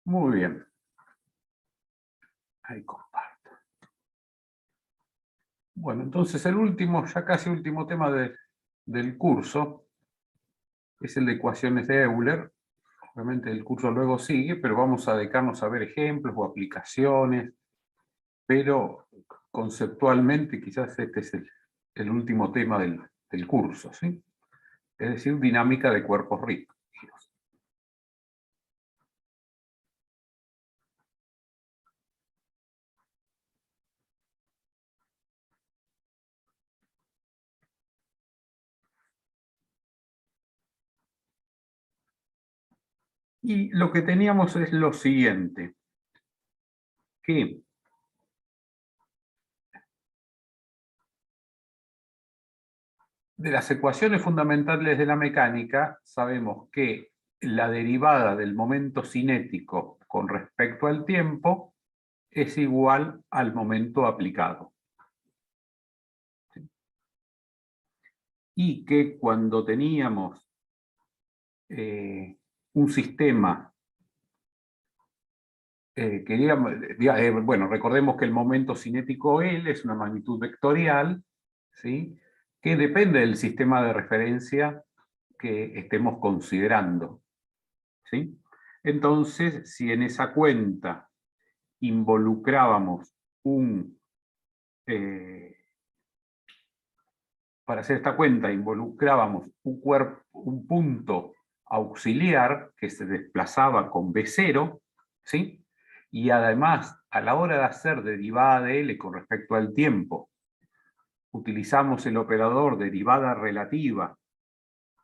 Muy bien. Ahí comparto. Bueno, entonces el último, ya casi último tema del curso, es el de ecuaciones de Euler. Obviamente el curso luego sigue, pero vamos a dedicarnos a ver ejemplos o aplicaciones, pero conceptualmente quizás este es el último tema del curso, ¿sí? Es decir, dinámica de cuerpos rígidos. Y lo que teníamos es lo siguiente, que de las ecuaciones fundamentales de la mecánica sabemos que la derivada del momento cinético con respecto al tiempo es igual al momento aplicado. Y que cuando teníamos un sistema, bueno, recordemos que el momento cinético L es una magnitud vectorial, ¿sí?, que depende del sistema de referencia que estemos considerando, ¿sí? Entonces, si en esa cuenta involucrábamos para hacer esta cuenta involucrábamos un punto auxiliar que se desplazaba con B0, ¿sí? Y además, a la hora de hacer derivada de L con respecto al tiempo, utilizamos el operador derivada relativa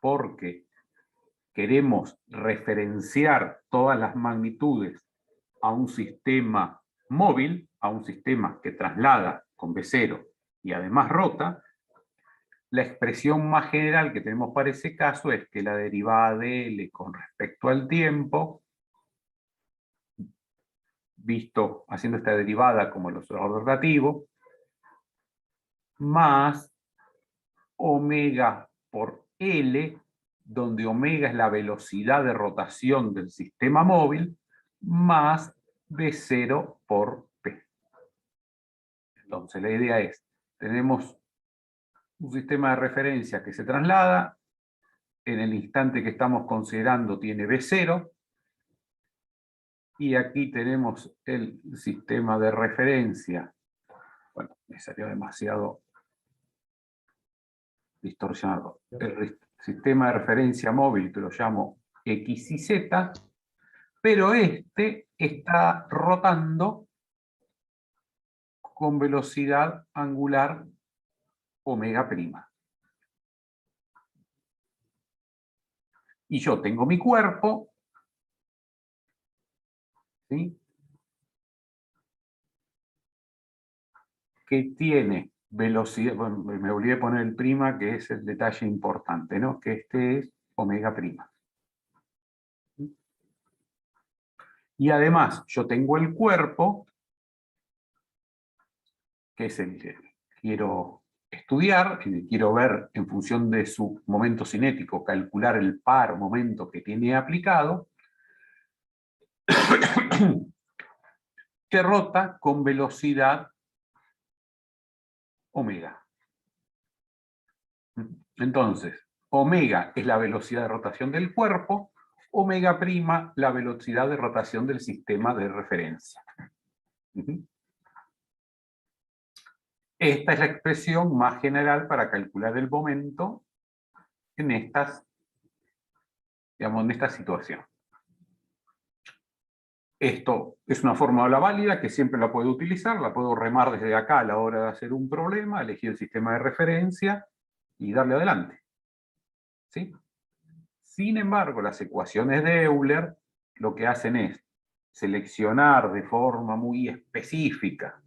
porque queremos referenciar todas las magnitudes a un sistema móvil, a un sistema que traslada con B0 y además rota. La expresión más general que tenemos para ese caso es que la derivada de L con respecto al tiempo, visto haciendo esta derivada como el observador relativo, más omega por L, donde omega es la velocidad de rotación del sistema móvil, más B0 por P. Entonces la idea es, tenemos un sistema de referencia que se traslada, en el instante que estamos considerando tiene B0, y aquí tenemos el sistema de referencia. Bueno, me salió demasiado distorsionado. El sistema de referencia móvil, que lo llamo X y Z, pero este está rotando con velocidad angular omega prima. Y yo tengo mi cuerpo, ¿sí?, que tiene velocidad, bueno, me olvidé poner el prima, que es el detalle importante, ¿no?, que este es omega prima. Y además yo tengo el cuerpo, que es el que quiero estudiar, que quiero ver en función de su momento cinético, calcular el par momento que tiene aplicado, que rota con velocidad omega. Entonces, omega es la velocidad de rotación del cuerpo, omega prima la velocidad de rotación del sistema de referencia. Esta es la expresión más general para calcular el momento en esta situación. Esto es una fórmula válida que siempre la puedo utilizar, la puedo remar desde acá a la hora de hacer un problema, elegir el sistema de referencia y darle adelante, ¿sí? Sin embargo, las ecuaciones de Euler lo que hacen es seleccionar de forma muy específica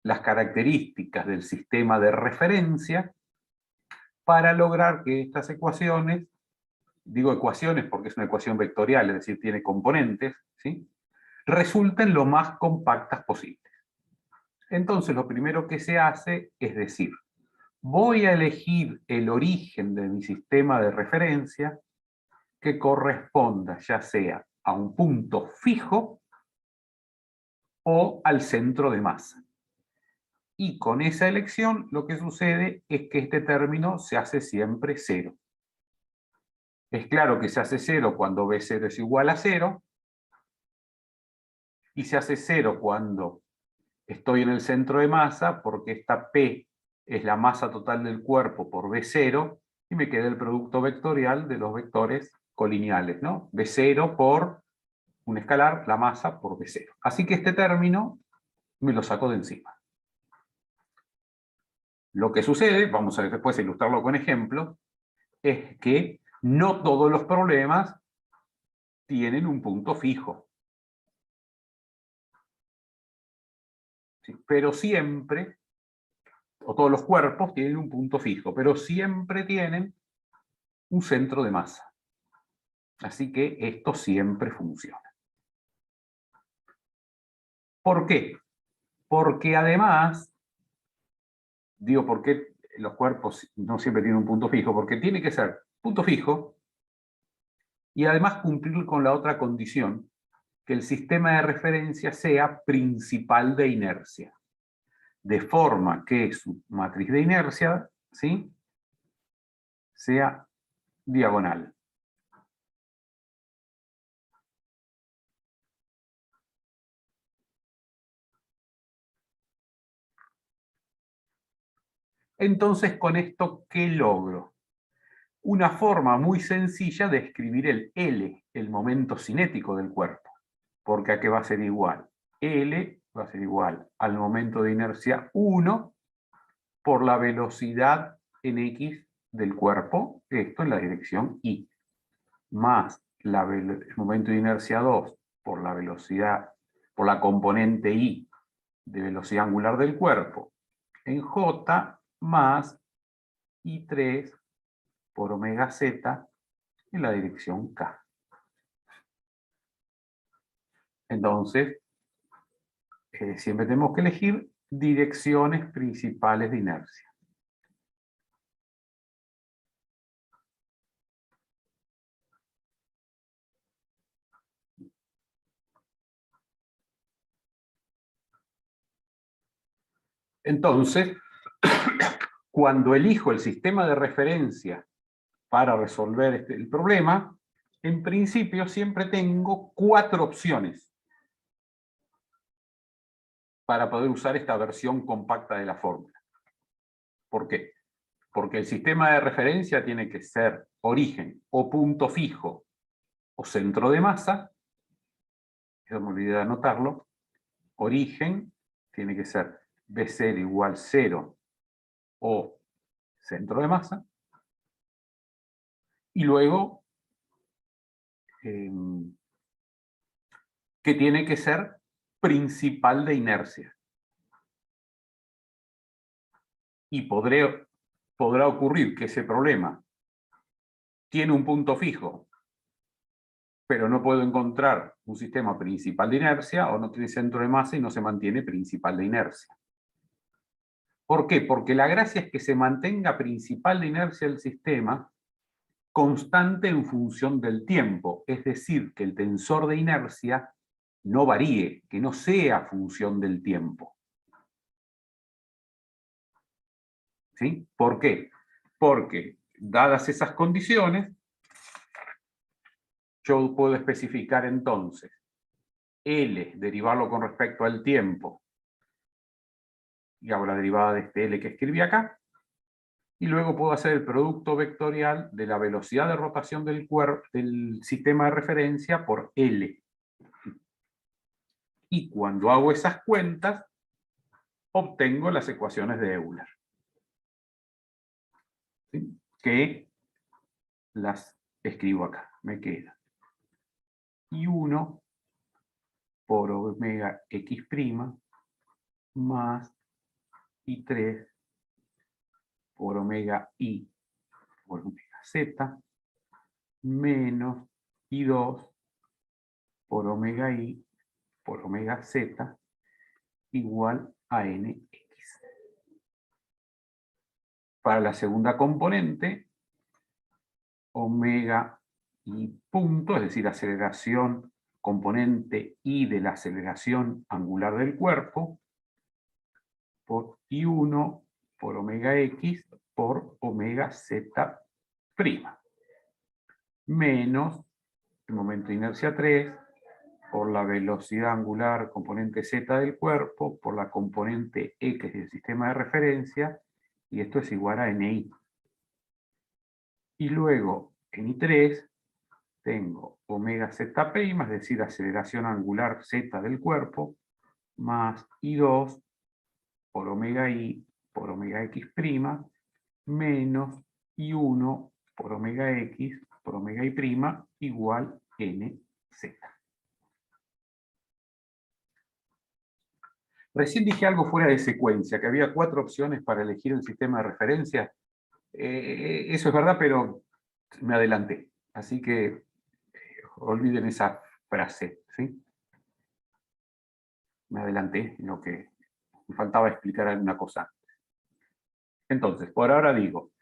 las características del sistema de referencia para lograr que estas ecuaciones, digo ecuaciones porque es una ecuación vectorial, es decir, tiene componentes, ¿sí?, resulten lo más compactas posibles. Entonces, lo primero que se hace es decir, voy a elegir el origen de mi sistema de referencia que corresponda ya sea a un punto fijo o al centro de masa. Y con esa elección lo que sucede es que este término se hace siempre cero. Es claro que se hace cero cuando B0 es igual a 0, y se hace cero cuando estoy en el centro de masa, porque esta P es la masa total del cuerpo por B0, y me queda el producto vectorial de los vectores colineales, ¿no? B0 por un escalar, la masa por B0. Así que este término me lo saco de encima. Lo que sucede, vamos a después ilustrarlo con ejemplos, es que no todos los problemas tienen un punto fijo. ¿Sí? Pero siempre, o todos los cuerpos tienen un punto fijo, pero siempre tienen un centro de masa. Así que esto siempre funciona. ¿Por qué? Porque además, digo, ¿por qué los cuerpos no siempre tienen un punto fijo? Porque tiene que ser punto fijo y además cumplir con la otra condición, que el sistema de referencia sea principal de inercia, de forma que su matriz de inercia, ¿sí?, sea diagonal. Entonces, con esto, ¿qué logro? Una forma muy sencilla de escribir el L, el momento cinético del cuerpo. Porque ¿a qué va a ser igual? L va a ser igual al momento de inercia 1 por la velocidad en X del cuerpo, esto en la dirección Y, más el momento de inercia 2 por la velocidad, por la componente Y de velocidad angular del cuerpo en J, más I3 por omega z en la dirección K. Entonces, siempre tenemos que elegir direcciones principales de inercia. Entonces, cuando elijo el sistema de referencia para resolver el problema, en principio siempre tengo 4 opciones para poder usar esta versión compacta de la fórmula. ¿Por qué? Porque el sistema de referencia tiene que ser origen o punto fijo o centro de masa. Yo me olvidé de anotarlo. Origen tiene que ser B0 igual 0 o centro de masa. Y luego, que tiene que ser principal de inercia. Y podrá ocurrir que ese problema tiene un punto fijo, pero no puedo encontrar un sistema principal de inercia, o no tiene centro de masa y no se mantiene principal de inercia. ¿Por qué? Porque la gracia es que se mantenga principal de inercia el sistema constante en función del tiempo, es decir, que el tensor de inercia no varíe, que no sea función del tiempo. ¿Sí? ¿Por qué? Porque, dadas esas condiciones, yo puedo especificar entonces L, derivarlo con respecto al tiempo, y hago la derivada de este L que escribí acá, y luego puedo hacer el producto vectorial de la velocidad de rotación del sistema de referencia por L. Y cuando hago esas cuentas, obtengo las ecuaciones de Euler, ¿sí?, que las escribo acá. Me queda I1 por omega X' más I3 por omega I por omega Z menos I2 por omega I por omega Z igual a Nx. Para la segunda componente, omega y punto, es decir, aceleración componente I de la aceleración angular del cuerpo, por I1 por omega X por omega Z', menos el momento de inercia 3 por la velocidad angular componente Z del cuerpo, por la componente X del sistema de referencia, y esto es igual a NI. Y luego, en I3, tengo omega Z', es decir, aceleración angular Z del cuerpo, más I2 por omega I por omega X', menos I1 por omega X por omega Y', igual NZ. Recién dije algo fuera de secuencia, que había 4 opciones para elegir el sistema de referencia. Eso es verdad, pero me adelanté. Así que olviden esa frase, ¿sí? Me adelanté en lo que me faltaba explicar alguna cosa antes. Entonces, por ahora digo,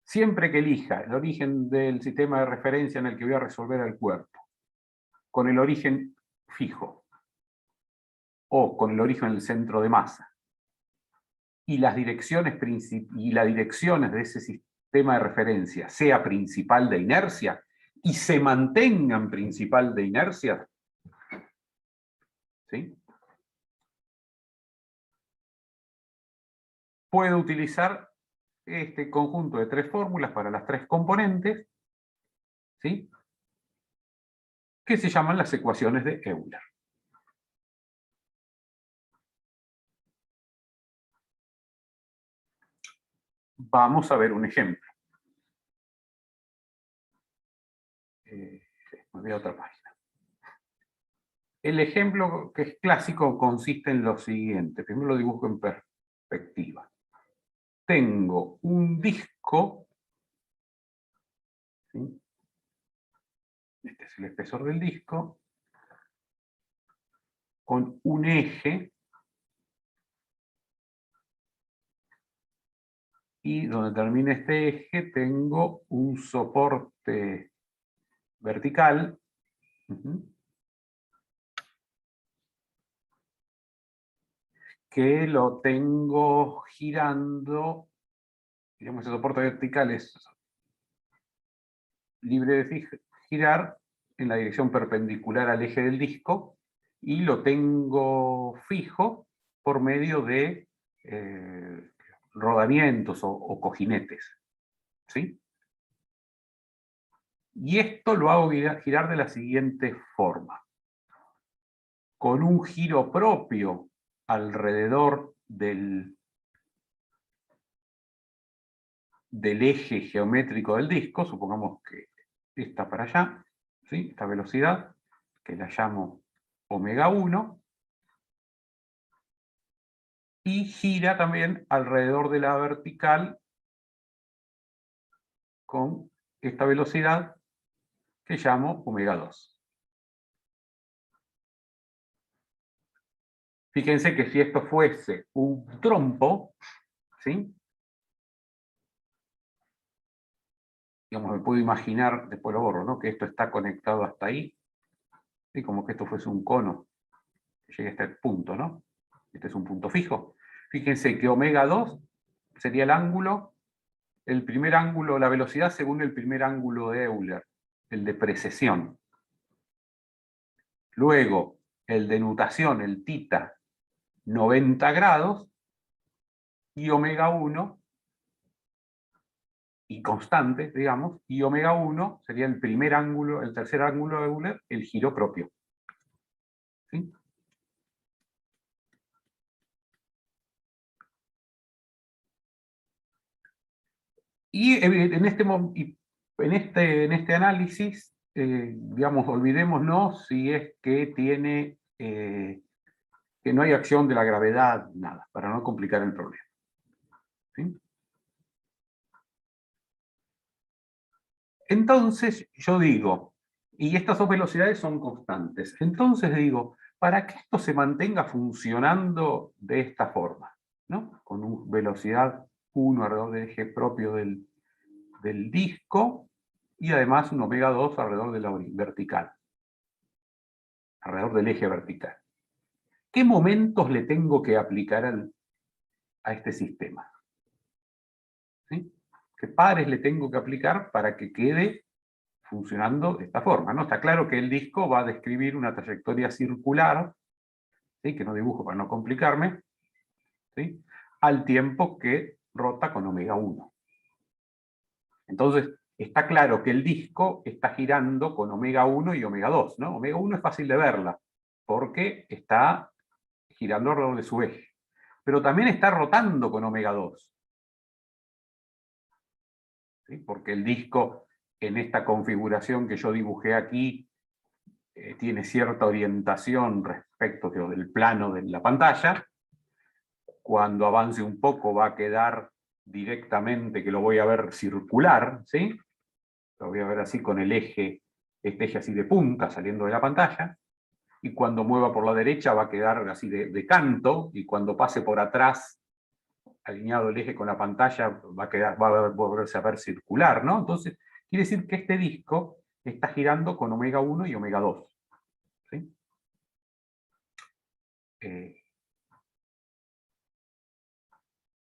siempre que elija el origen del sistema de referencia en el que voy a resolver el cuerpo, con el origen fijo, o con el origen del centro de masa, y las direcciones de ese sistema de referencia sea principal de inercia, y se mantengan principal de inercia, ¿sí? Puedo utilizar este conjunto de 3 fórmulas para las 3 componentes, ¿sí? Que se llaman las ecuaciones de Euler. Vamos a ver un ejemplo. Me voy a otra página. El ejemplo que es clásico consiste en lo siguiente. Primero lo dibujo en perspectiva. Tengo un disco, ¿sí? Este es el espesor del disco, con un eje, y donde termina este eje tengo un soporte vertical, que lo tengo girando, digamos, ese soporte vertical es libre de girar en la dirección perpendicular al eje del disco, y lo tengo fijo por medio de rodamientos o cojinetes, ¿sí? Y esto lo hago girar de la siguiente forma. Con un giro propio alrededor del eje geométrico del disco, supongamos que está para allá, ¿sí? Esta velocidad, que la llamo omega 1, y gira también alrededor de la vertical con esta velocidad que llamo omega 2. Fíjense que si esto fuese un trompo, ¿sí? Digamos, me puedo imaginar, después lo borro, ¿no? Que esto está conectado hasta ahí, ¿sí? Como que esto fuese un cono que llegue hasta el punto, ¿no? Este es un punto fijo. Fíjense que omega 2 sería el ángulo, el primer ángulo, la velocidad según el primer ángulo de Euler, el de precesión. Luego, el de nutación, el θ, 90 grados, y omega 1, y constante, digamos, y omega 1 sería el primer ángulo, el tercer ángulo de Euler, el giro propio. ¿Sí? Y en este análisis, digamos, olvidémonos si es que tiene, que no hay acción de la gravedad, nada, para no complicar el problema. ¿Sí? Entonces, yo digo, y estas dos velocidades son constantes, entonces digo, para que esto se mantenga funcionando de esta forma, ¿no? Con una velocidad 1 alrededor del eje propio del disco, y además un omega 2 alrededor de la vertical, alrededor del eje vertical. ¿Qué momentos le tengo que aplicar a este sistema? ¿Sí? ¿Qué pares le tengo que aplicar para que quede funcionando de esta forma, ¿no? Está claro que el disco va a describir una trayectoria circular, ¿sí? Que no dibujo para no complicarme, ¿sí? Al tiempo que rota con omega 1. Entonces, está claro que el disco está girando con omega 1 y omega 2, ¿no? Omega 1 es fácil de verla, porque está girando alrededor de su eje. Pero también está rotando con omega 2. ¿Sí? Porque el disco, en esta configuración que yo dibujé aquí, tiene cierta orientación respecto del plano de la pantalla. Cuando avance un poco va a quedar directamente, que lo voy a ver circular, ¿sí? Lo voy a ver así con el eje, este eje así de punta saliendo de la pantalla. Y cuando mueva por la derecha va a quedar así de canto, y cuando pase por atrás, alineado el eje con la pantalla, va a volverse a ver circular, ¿no? Entonces, quiere decir que este disco está girando con omega 1 y omega 2. ¿Sí?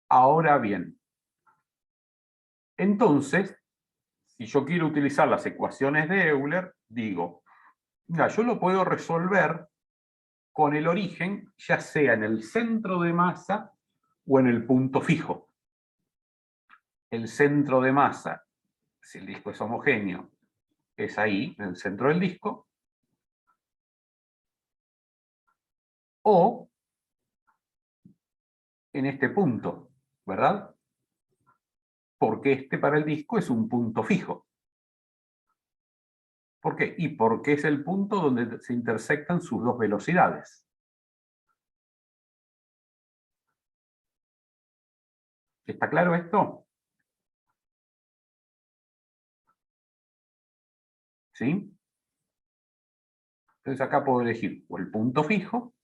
Ahora bien, entonces, si yo quiero utilizar las ecuaciones de Euler, digo, mira, yo lo puedo resolver con el origen, ya sea en el centro de masa o en el punto fijo. El centro de masa, si el disco es homogéneo, es ahí, en el centro del disco, o en este punto, ¿verdad? Porque este para el disco es un punto fijo. ¿Por qué? Y porque es el punto donde se intersectan sus dos velocidades. ¿Está claro esto? ¿Sí? Entonces acá puedo elegir o el punto fijo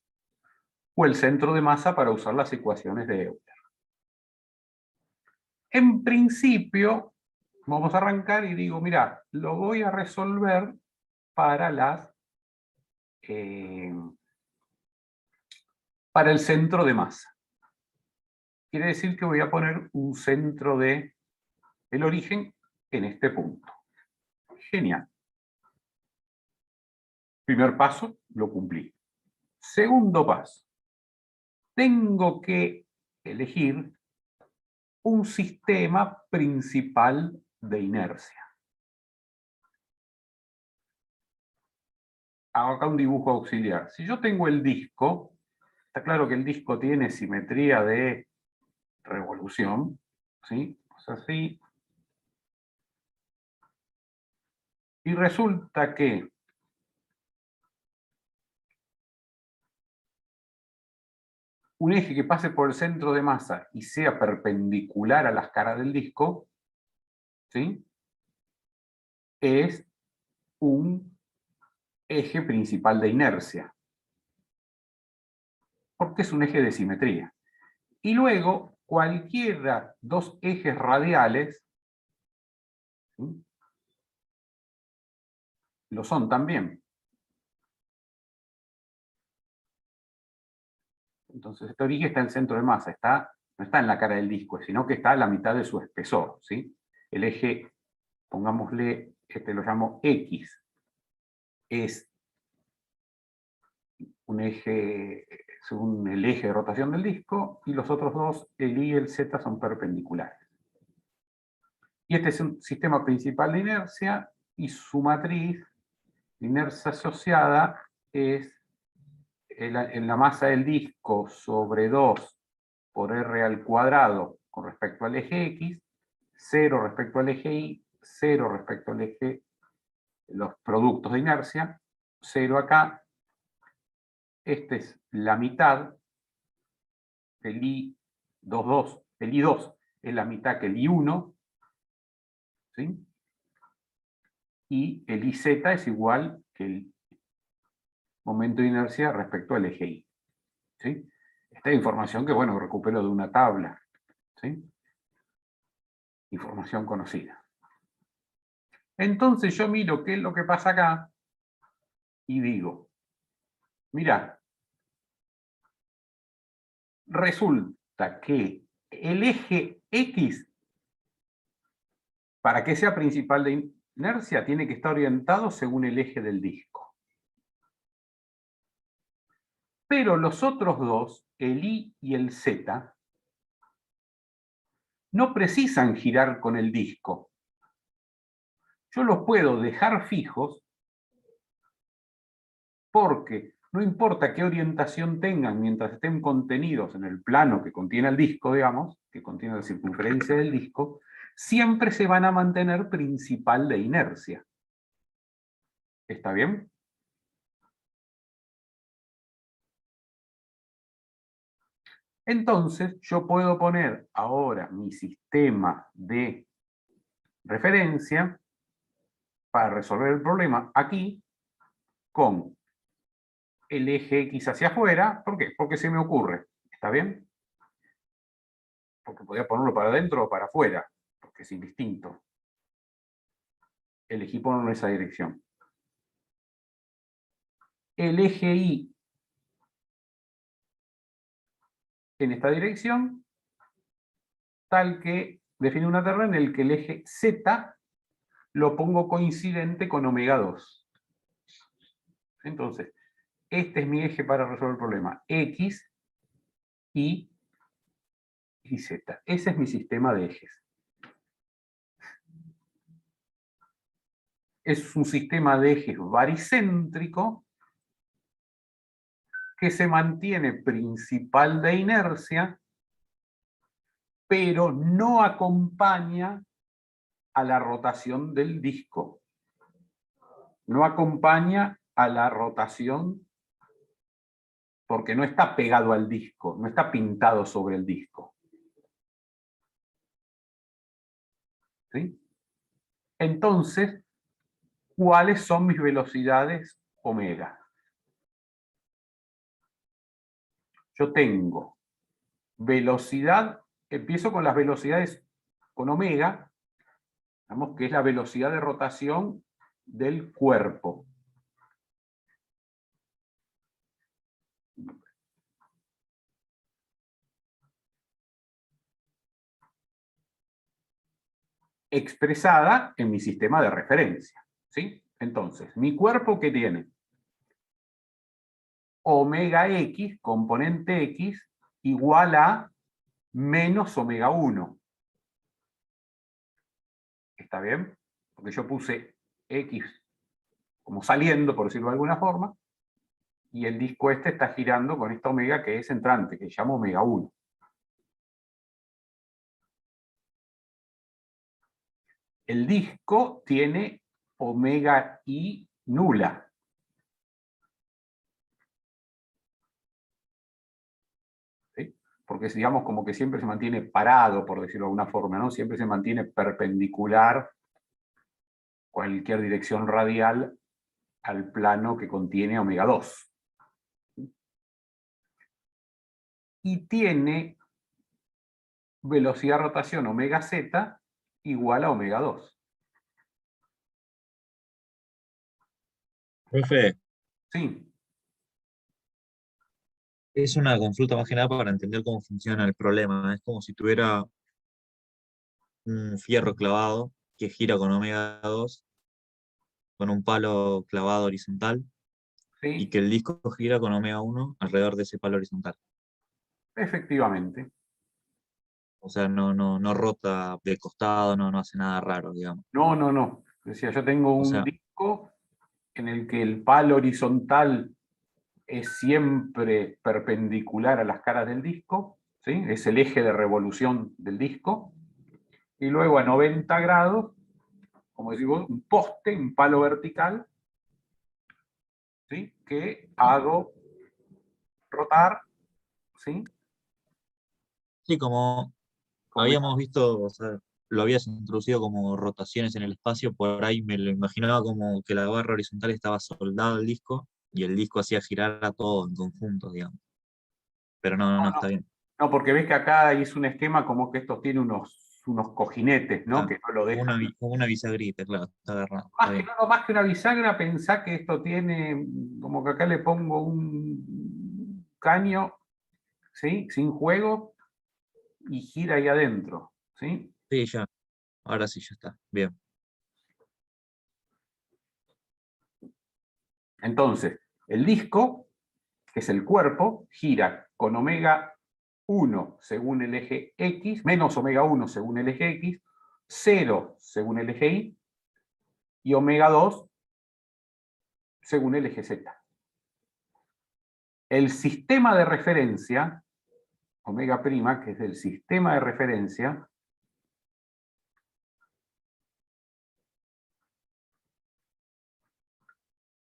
o el centro de masa para usar las ecuaciones de Euler. En principio, vamos a arrancar y digo, mira, lo voy a resolver para para el centro de masa. Quiere decir que voy a poner un centro de el origen en este punto. Genial. Primer paso, lo cumplí. Segundo paso, tengo que elegir un sistema principal de inercia. Hago acá un dibujo auxiliar. Si yo tengo el disco, está claro que el disco tiene simetría de revolución, ¿sí? Pues así. Y resulta que un eje que pase por el centro de masa y sea perpendicular a las caras del disco, ¿sí? Es un eje principal de inercia, porque es un eje de simetría. Y luego, cualquiera dos ejes radiales, ¿sí? Lo son también. Entonces, este origen está en el centro de masa, no está en la cara del disco, sino que está a la mitad de su espesor, ¿sí? El eje, pongámosle, este lo llamo X, es un eje, según el eje de rotación del disco, y los otros dos, el Y y el Z, son perpendiculares. Y este es un sistema principal de inercia, y su matriz de inercia asociada es en la masa del disco sobre 2 por R al cuadrado con respecto al eje X, 0 respecto al eje Y, 0 respecto al eje, los productos de inercia, 0 acá. Esta es la mitad del I22. El I2 es la mitad que el I1, ¿sí? Y el IZ es igual que el momento de inercia respecto al eje Y. ¿Sí? Esta es información que, bueno, recupero de una tabla. ¿Sí? Información conocida. Entonces yo miro qué es lo que pasa acá y digo, mira, resulta que el eje X, para que sea principal de inercia, tiene que estar orientado según el eje del disco. Pero los otros dos, el Y y el Z, no precisan girar con el disco. Yo los puedo dejar fijos porque no importa qué orientación tengan mientras estén contenidos en el plano que contiene el disco, digamos, que contiene la circunferencia del disco, siempre se van a mantener principal de inercia. ¿Está bien? Entonces, yo puedo poner ahora mi sistema de referencia para resolver el problema aquí con el eje X hacia afuera. ¿Por qué? Porque se me ocurre. ¿Está bien? Porque podía ponerlo para adentro o para afuera, porque es indistinto. Elegí ponerlo en esa dirección. El eje Y en esta dirección, tal que define una terna en el que el eje Z lo pongo coincidente con omega 2. Entonces, este es mi eje para resolver el problema. X, Y y Z. Ese es mi sistema de ejes. Es un sistema de ejes baricéntrico que se mantiene principal de inercia, pero no acompaña a la rotación del disco. No acompaña a la rotación porque no está pegado al disco, no está pintado sobre el disco. ¿Sí? Entonces, ¿cuáles son mis velocidades omega? Yo tengo velocidad, empiezo con las velocidades con omega, digamos que es la velocidad de rotación del cuerpo. Expresada en mi sistema de referencia. ¿Sí? Entonces, mi cuerpo, ¿qué tiene? Omega X, componente X, igual a menos omega 1. ¿Está bien? Porque yo puse X como saliendo, por decirlo de alguna forma, y el disco este está girando con esta omega que es entrante, que llamo omega 1. El disco tiene omega I nula. ¿Sí? Porque es, digamos, como que siempre se mantiene parado, por decirlo de alguna forma, ¿no? Siempre se mantiene perpendicular cualquier dirección radial al plano que contiene omega 2. Y tiene velocidad de rotación omega z igual a omega 2. Profe, Sí, es una consulta más que nada para entender cómo funciona el problema. Es como si tuviera un fierro clavado que gira con omega 2 con un palo clavado horizontal y sí, que el disco gira con omega 1 alrededor de ese palo horizontal. efectivamente. O sea, no rota de costado, no hace nada raro, digamos. No, no, no. Decía, yo tengo O un sea, disco en el que el palo horizontal es siempre perpendicular a las caras del disco, ¿sí? Es el eje de revolución del disco, y luego a 90 grados, como decimos, un poste, un palo vertical, ¿sí? Que hago rotar, ¿sí? sí, como Como habíamos visto, o sea, lo habías introducido como rotaciones en el espacio, por ahí me lo imaginaba como que la barra horizontal estaba soldada al disco y el disco hacía girar a todo en conjunto, digamos. Pero no, no, no, no, está bien. no, porque ves que acá es un esquema como que estos tienen unos unos cojinetes, ¿no? Ah, Que no lo como dejan. como una bisagrita, claro, está agarrado. Está bien. Más que una bisagra, pensá que esto tiene, como que acá le pongo un caño, ¿sí? Sin juego, y gira ahí adentro, ¿sí? Sí, ya. Ahora sí, ya está. Bien. Entonces, el disco, que es el cuerpo, gira con omega 1 según el eje X, menos omega 1 según el eje X, 0 según el eje Y, y omega 2 según el eje Z. El sistema de referencia, omega prima, que es el sistema de referencia,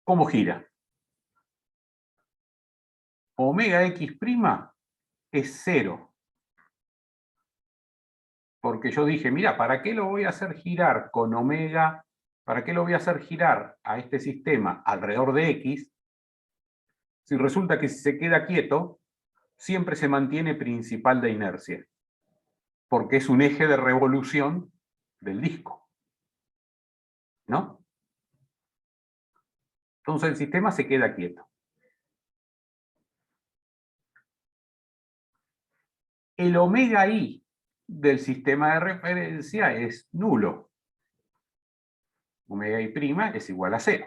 ¿cómo gira? Omega X prima es 0. Porque yo dije, mira, ¿para qué lo voy a hacer girar con omega? ¿Para qué lo voy a hacer girar a este sistema alrededor de X? Si resulta que si se queda quieto, siempre se mantiene principal de inercia. Porque es un eje de revolución del disco. ¿No? Entonces el sistema se queda quieto. El omega I del sistema de referencia es nulo. Omega I' es igual a 0.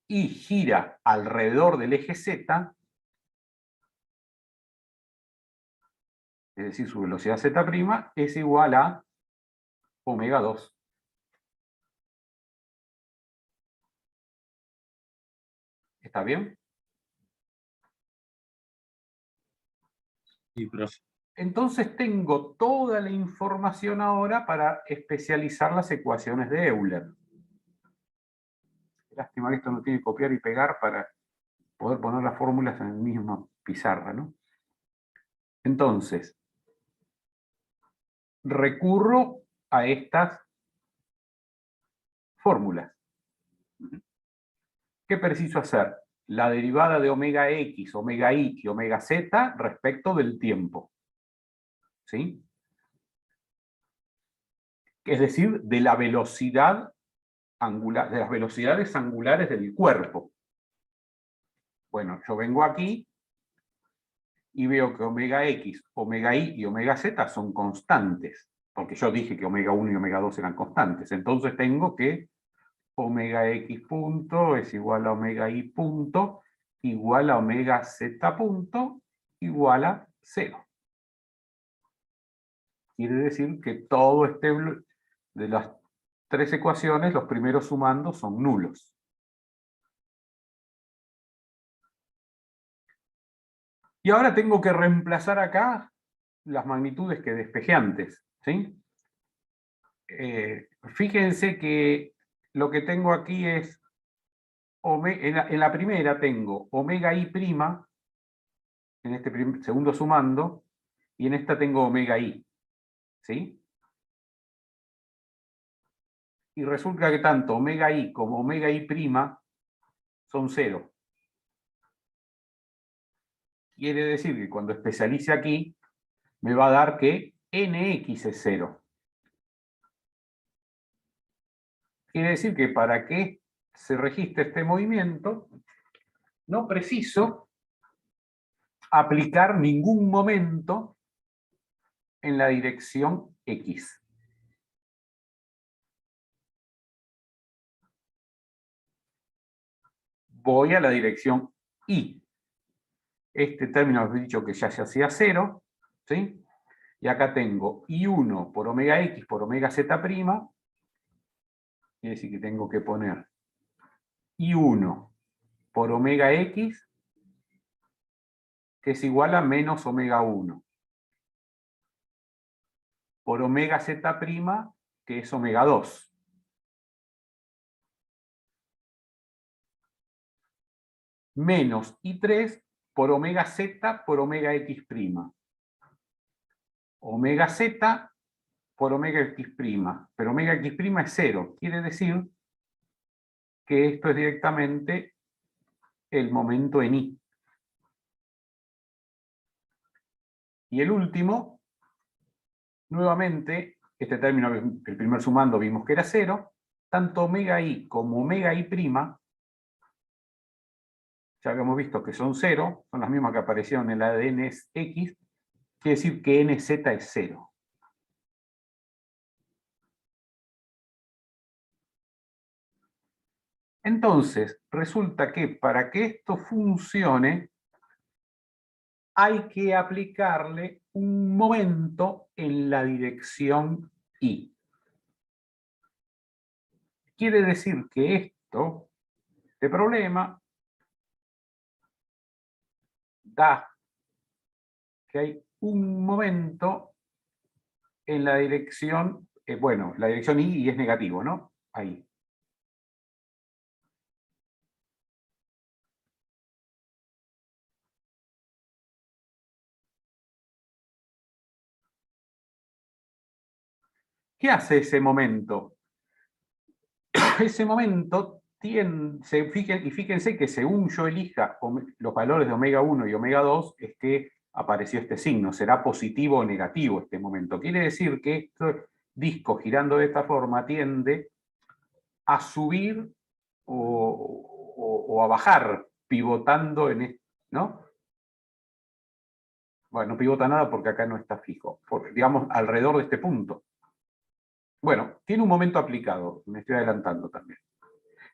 Y gira alrededor del eje Z, es decir, su velocidad Z' es igual a omega 2. ¿Está bien? Sí, profe. Entonces tengo toda la información ahora para especializar las ecuaciones de Euler. Lástima que esto no tiene que copiar y pegar para poder poner las fórmulas en la misma pizarra, ¿no? Entonces, recurro a estas fórmulas. ¿Qué preciso hacer? La derivada de omega X, omega Y y omega Z respecto del tiempo. ¿Sí? Es decir, de la velocidad angular, de las velocidades angulares del cuerpo. Bueno, yo vengo aquí y veo que omega X, omega Y y omega Z son constantes, porque yo dije que omega 1 y omega 2 eran constantes. Entonces tengo que omega X punto es igual a omega Y punto igual a omega Z punto igual a 0. Quiere decir que todo este de las tres ecuaciones, los primeros sumandos son nulos. Y ahora tengo que reemplazar acá las magnitudes que despejé antes, ¿sí? Fíjense que lo que tengo aquí es, en la primera tengo omega I', en este segundo sumando, y en esta tengo omega I, ¿sí? Y resulta que tanto omega I como omega I' son 0. Quiere decir que cuando especialice aquí, me va a dar que nx es 0. Quiere decir que para que se registre este movimiento, no preciso aplicar ningún momento en la dirección X. Voy a la dirección Y. Este término he dicho que ya se hacía 0, ¿sí? Y acá tengo I1 por omega X por omega Z', quiere decir que tengo que poner I1 por omega X, que es igual a menos omega 1, por omega Z', que es omega 2. Menos I3 por omega Z por omega X'. Omega Z por omega X', pero omega X' es 0. Quiere decir que esto es directamente el momento en I. Y el último, nuevamente, este término, el primer sumando vimos que era 0, tanto omega i como omega i', ya habíamos visto que son 0, son las mismas que aparecieron en el ADN X, quiere decir que NZ es 0. Entonces, resulta que para que esto funcione, hay que aplicarle un momento en la dirección Y. Quiere decir que este problema, da que hay un momento en la dirección, bueno, la dirección Y es negativo, ¿no? Ahí. ¿Qué hace ese momento? Ese momento fíjense que según yo elija los valores de omega 1 y omega 2, es que apareció este signo, será positivo o negativo este momento. Quiere decir que este disco girando de esta forma tiende a subir o a bajar, pivotando ¿no? Bueno, no pivota nada porque acá no está fijo, digamos alrededor de este punto. Bueno, tiene un momento aplicado, me estoy adelantando también.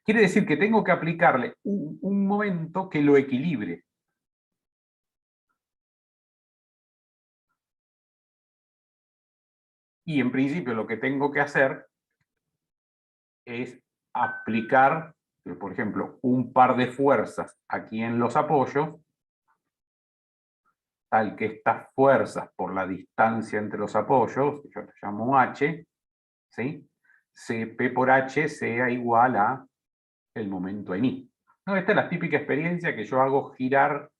Quiere decir que tengo que aplicarle un momento que lo equilibre. Y en principio lo que tengo que hacer es aplicar, por ejemplo, un par de fuerzas aquí en los apoyos, tal que estas fuerzas por la distancia entre los apoyos, yo lo llamo H, ¿sí? P por H sea igual a el momento en I. ¿No? Esta es la típica experiencia que yo hago girar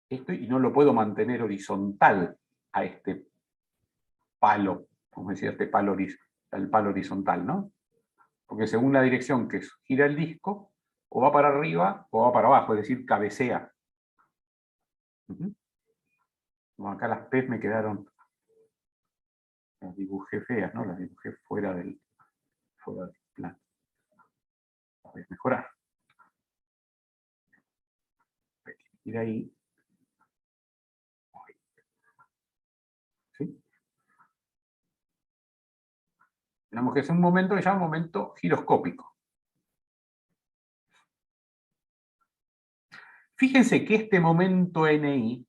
esto y no lo puedo mantener horizontal a este palo, como decía, el palo horizontal, ¿no? Porque según la dirección que gira el disco, o va para arriba o va para abajo, es decir, cabecea. Bueno, acá las P's me quedaron, las dibujé feas, ¿no? Las dibujé fuera del plan. Voy a mejorar. Ir ahí. ¿Sí? Tenemos que es un momento que se llama momento giroscópico. Fíjense que este momento NI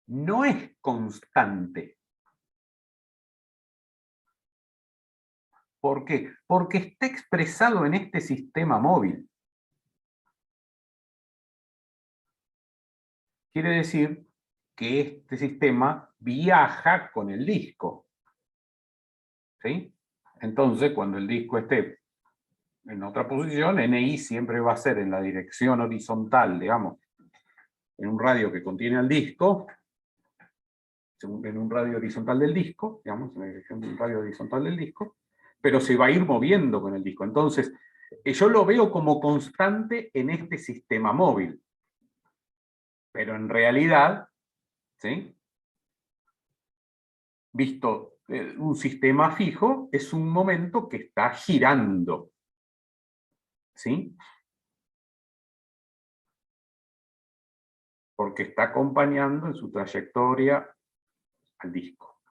no es constante. ¿Por qué? Porque está expresado en este sistema móvil. Quiere decir que este sistema viaja con el disco. ¿Sí? Entonces, cuando el disco esté en otra posición, NI siempre va a ser en la dirección horizontal, digamos, en un radio que contiene al disco, en un radio horizontal del disco, digamos, en la dirección de un radio horizontal del disco, pero se va a ir moviendo con el disco. Entonces, yo lo veo como constante en este sistema móvil. Pero en realidad, ¿sí? Visto un sistema fijo, es un momento que está girando. ¿Sí? Porque está acompañando en su trayectoria al disco.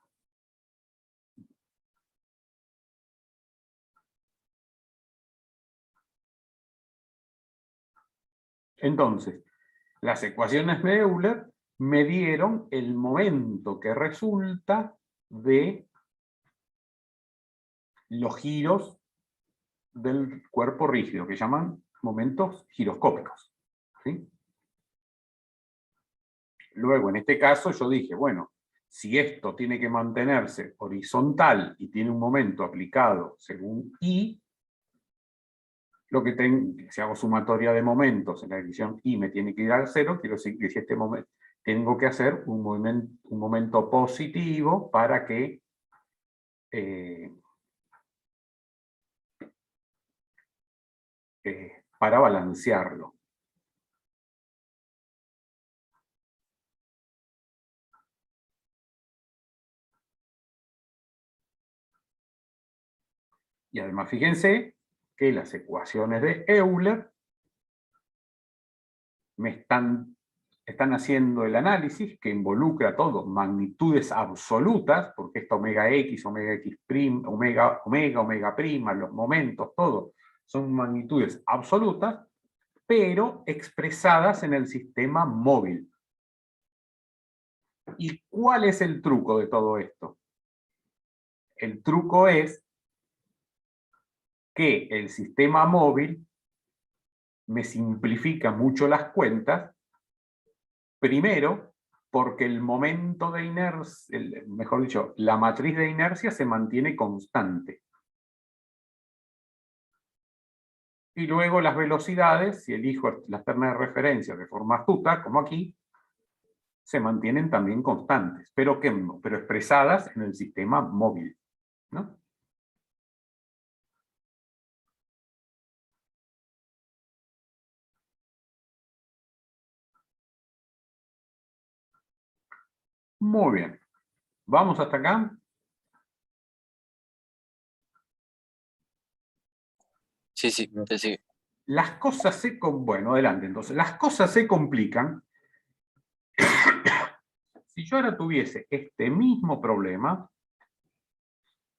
Entonces, las ecuaciones de Euler me dieron el momento que resulta de los giros del cuerpo rígido, que llaman momentos giroscópicos. ¿Sí? Luego, en este caso, yo dije, bueno, si esto tiene que mantenerse horizontal y tiene un momento aplicado según I, lo que tengo, si hago sumatoria de momentos en la dirección I me tiene que ir al 0, quiero decir que si este momento tengo que hacer un momento positivo para que para balancearlo. Y además fíjense que las ecuaciones de Euler están haciendo el análisis que involucra todo, magnitudes absolutas, porque esto omega x, omega x', omega prima, los momentos, todo, son magnitudes absolutas, pero expresadas en el sistema móvil. ¿Y cuál es el truco de todo esto? El truco es que el sistema móvil me simplifica mucho las cuentas, primero, porque el momento de inercia, mejor dicho, la matriz de inercia se mantiene constante. Y luego las velocidades, si elijo las ternas de referencia de forma astuta, como aquí, se mantienen también constantes, pero expresadas en el sistema móvil, ¿no? Muy bien. ¿Vamos hasta acá? Sí, sí, te sigue. Las cosas se... Bueno, adelante entonces. Las cosas se complican si yo ahora tuviese este mismo problema,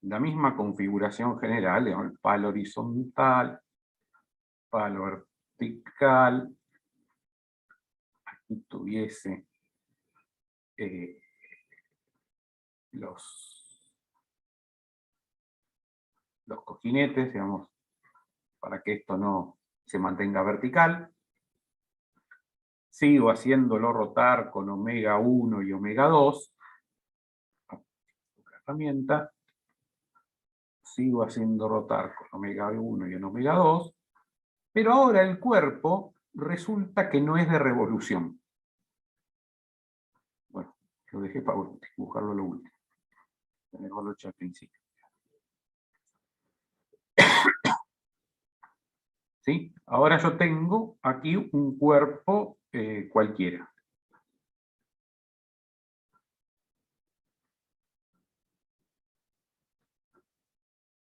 la misma configuración general, el palo horizontal, palo vertical, aquí tuviese los cojinetes, digamos, para que esto no se mantenga vertical. Sigo haciéndolo rotar con omega 1 y omega 2. Herramienta. Sigo haciendo rotar con omega 1 y en omega 2. Pero ahora el cuerpo resulta que no es de revolución. Bueno, lo dejé para dibujarlo a lo último. Tenerlo hecho al principio. ¿Sí? Ahora yo tengo aquí un cuerpo cualquiera.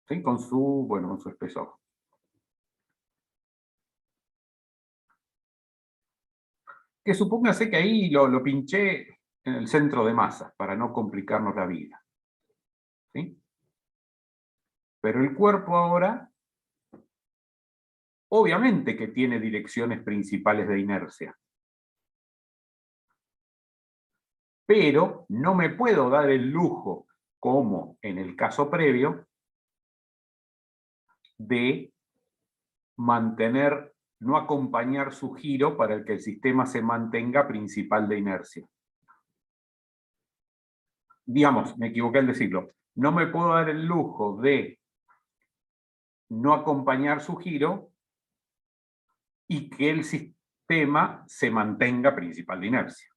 ¿Sí? Con su espesor. Que supóngase que ahí lo pinché en el centro de masa, para no complicarnos la vida. ¿Sí? Pero el cuerpo ahora, obviamente que tiene direcciones principales de inercia. Pero no me puedo dar el lujo, como en el caso previo, de no acompañar su giro para el que el sistema se mantenga principal de inercia. Digamos, me equivoqué al decirlo, no me puedo dar el lujo de no acompañar su giro y que el sistema se mantenga principal de inercia.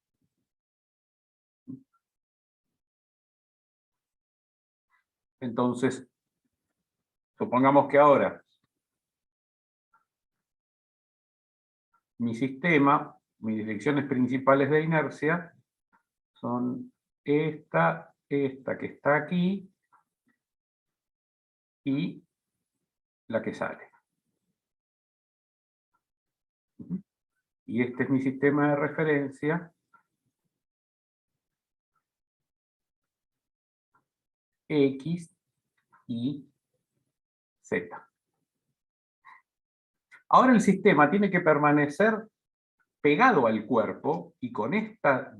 Entonces, supongamos que ahora mi sistema, mis direcciones principales de inercia, son esta que está aquí y la que sale. Y este es mi sistema de referencia X y Z. Ahora el sistema tiene que permanecer pegado al cuerpo y con estas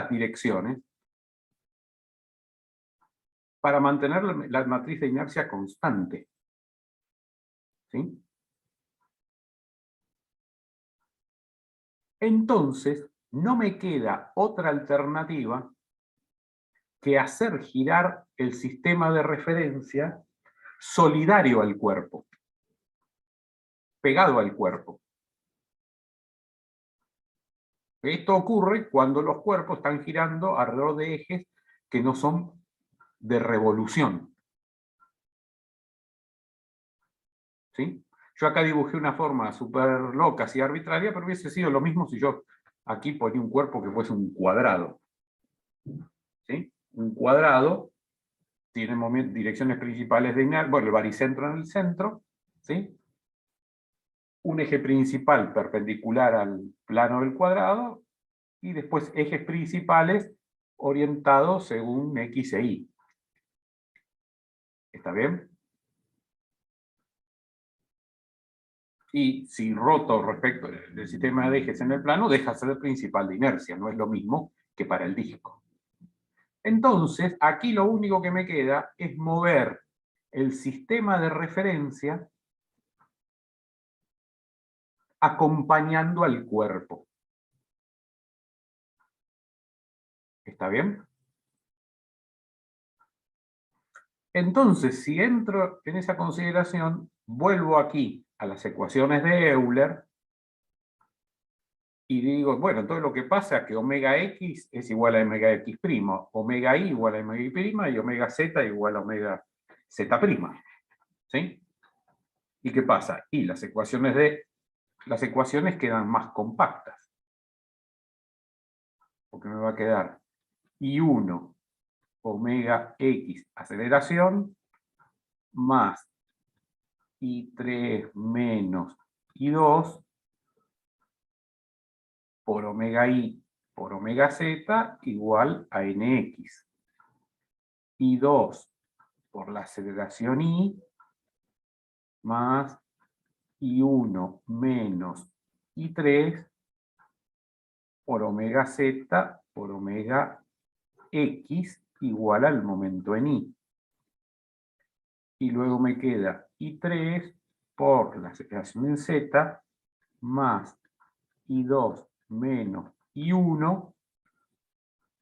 direcciones para mantener la matriz de inercia constante. ¿Sí? Entonces, no me queda otra alternativa que hacer girar el sistema de referencia solidario al cuerpo, pegado al cuerpo. Esto ocurre cuando los cuerpos están girando alrededor de ejes que no son de revolución. ¿Sí? Yo acá dibujé una forma súper loca, así arbitraria, pero hubiese sido lo mismo si yo aquí ponía un cuerpo que fuese un cuadrado. ¿Sí? Un cuadrado tiene direcciones principales de inercia, bueno, el baricentro en el centro, ¿sí? Un eje principal perpendicular al plano del cuadrado, y después ejes principales orientados según X e Y. ¿Está bien? Y si roto respecto del sistema de ejes en el plano, deja de ser el principal de inercia, no es lo mismo que para el disco. Entonces, aquí lo único que me queda es mover el sistema de referencia acompañando al cuerpo. ¿Está bien? Entonces, si entro en esa consideración, vuelvo aquí a las ecuaciones de Euler y digo, bueno, entonces lo que pasa es que omega x es igual a omega x', omega y igual a omega y', y omega z igual a omega z'. ¿Sí? ¿Y qué pasa? Y las ecuaciones quedan más compactas. Porque me va a quedar I1 omega x aceleración más I3 menos I2 por omega y por omega z igual a nx. I2 por la aceleración i más I1 menos I3 por omega z por omega x igual al momento en i. Y luego me queda I3 por la aceleración en z más I2 menos I1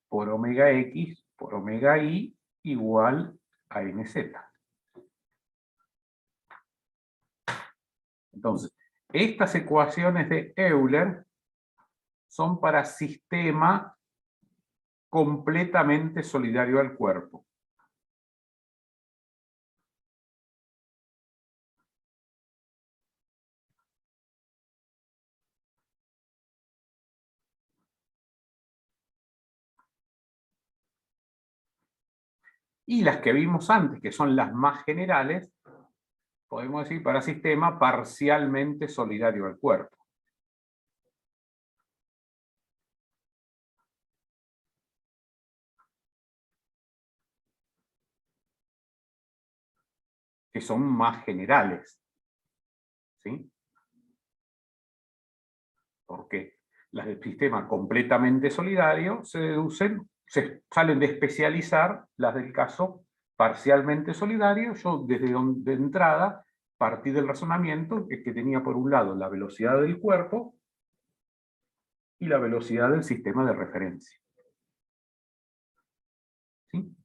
por omega x por omega y igual a nz. Entonces, estas ecuaciones de Euler son para sistema completamente solidario al cuerpo. Y las que vimos antes, que son las más generales, podemos decir para sistema parcialmente solidario al cuerpo. Que son más generales. ¿Sí? Porque las del sistema completamente solidario se salen de especializar las del caso parcialmente solidario. Yo desde de entrada partí del razonamiento que tenía por un lado la velocidad del cuerpo y la velocidad del sistema de referencia. ¿Sí?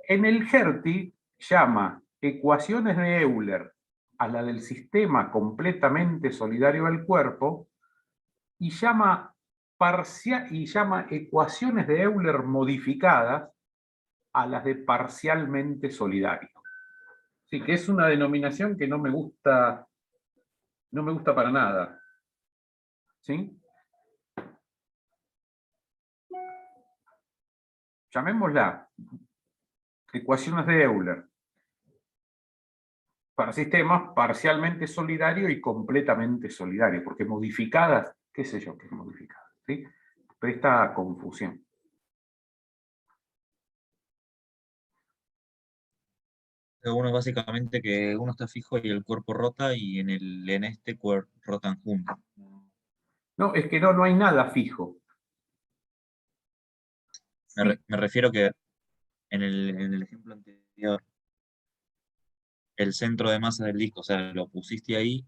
En el Hertie llama ecuaciones de Euler a la del sistema completamente solidario al cuerpo y llama ecuaciones de Euler modificadas a las de parcialmente solidario. Sí, que es una denominación que no me gusta para nada. ¿Sí? Llamémosla ecuaciones de Euler para sistemas parcialmente solidario y completamente solidario, porque modificadas, qué sé yo qué es modificadas, ¿sí? Presta confusión. Uno básicamente que uno está fijo y el cuerpo rota y en este rotan juntos. No, es que no hay nada fijo. Me refiero que en el ejemplo anterior, el centro de masa del disco, o sea, lo pusiste ahí,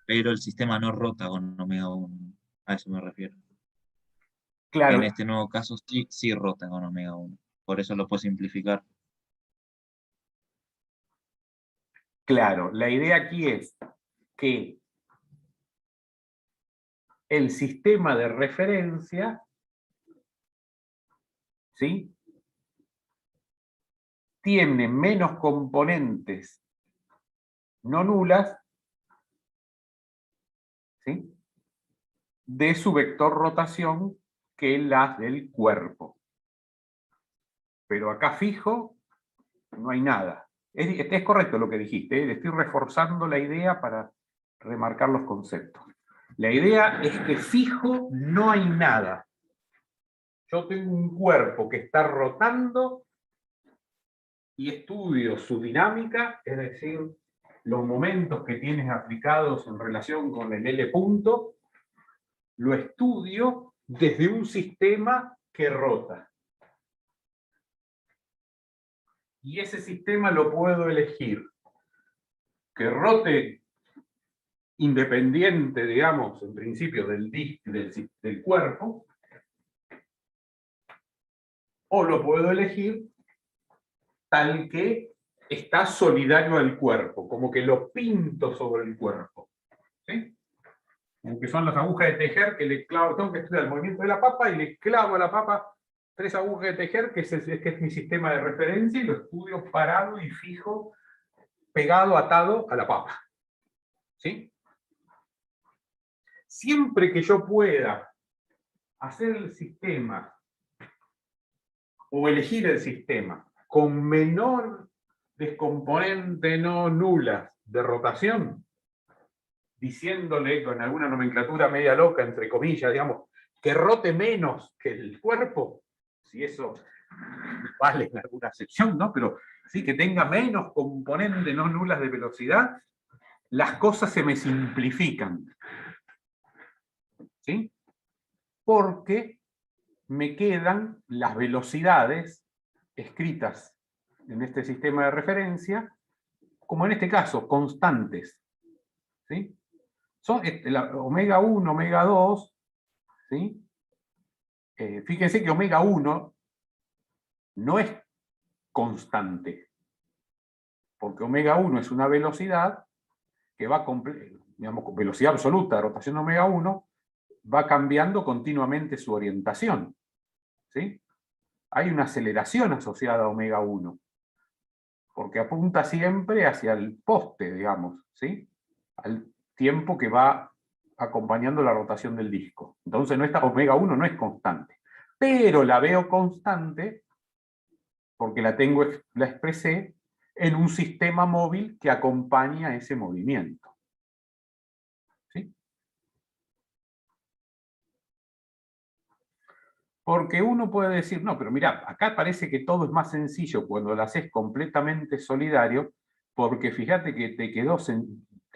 pero el sistema no rota con omega 1. A eso me refiero. Claro, En este nuevo caso sí rota con omega 1. Por eso lo puedo simplificar. claro, la idea aquí es que el sistema de referencia, ¿sí?, tiene menos componentes no nulas, ¿sí?, de su vector rotación que las del cuerpo. Pero acá fijo, no hay nada. Es correcto lo que dijiste, ¿eh? Estoy reforzando la idea para remarcar los conceptos. La idea es que fijo no hay nada. Yo tengo un cuerpo que está rotando y estudio su dinámica, es decir, los momentos que tienes aplicados en relación con el L punto, lo estudio desde un sistema que rota. Y ese sistema lo puedo elegir que rote independiente, digamos, en principio del cuerpo, o lo puedo elegir tal que está solidario al cuerpo, como que lo pinto sobre el cuerpo. ¿Sí? Como que son las agujas de tejer que le clavo, tengo que estudiar el movimiento de la papa y le clavo a la papa 3 agujas de tejer, que es mi sistema de referencia, y lo estudio parado y fijo, pegado, atado a la papa. ¿Sí? Siempre que yo pueda hacer el sistema o elegir el sistema con menor descomponente no nulas de rotación, diciéndole con alguna nomenclatura media loca, entre comillas, digamos, que rote menos que el cuerpo, si eso vale en alguna excepción, ¿no? Pero sí, que tenga menos componentes no nulas de velocidad, las cosas se me simplifican. ¿Sí? Porque me quedan las velocidades escritas en este sistema de referencia, como en este caso, constantes. ¿Sí? Son la omega 1, omega 2, ¿sí? Fíjense que omega 1 no es constante, porque omega 1 es una velocidad que va, digamos, con velocidad absoluta de rotación de omega 1, va cambiando continuamente su orientación. ¿Sí? Hay una aceleración asociada a omega 1, porque apunta siempre hacia el poste, digamos, ¿sí? Al tiempo que va acompañando la rotación del disco. Entonces esta omega 1 no es constante, pero la veo constante porque la expresé en un sistema móvil que acompaña ese movimiento. ¿Sí? Porque uno puede decir, no, pero mira, acá parece que todo es más sencillo cuando lo haces completamente solidario, porque fíjate que te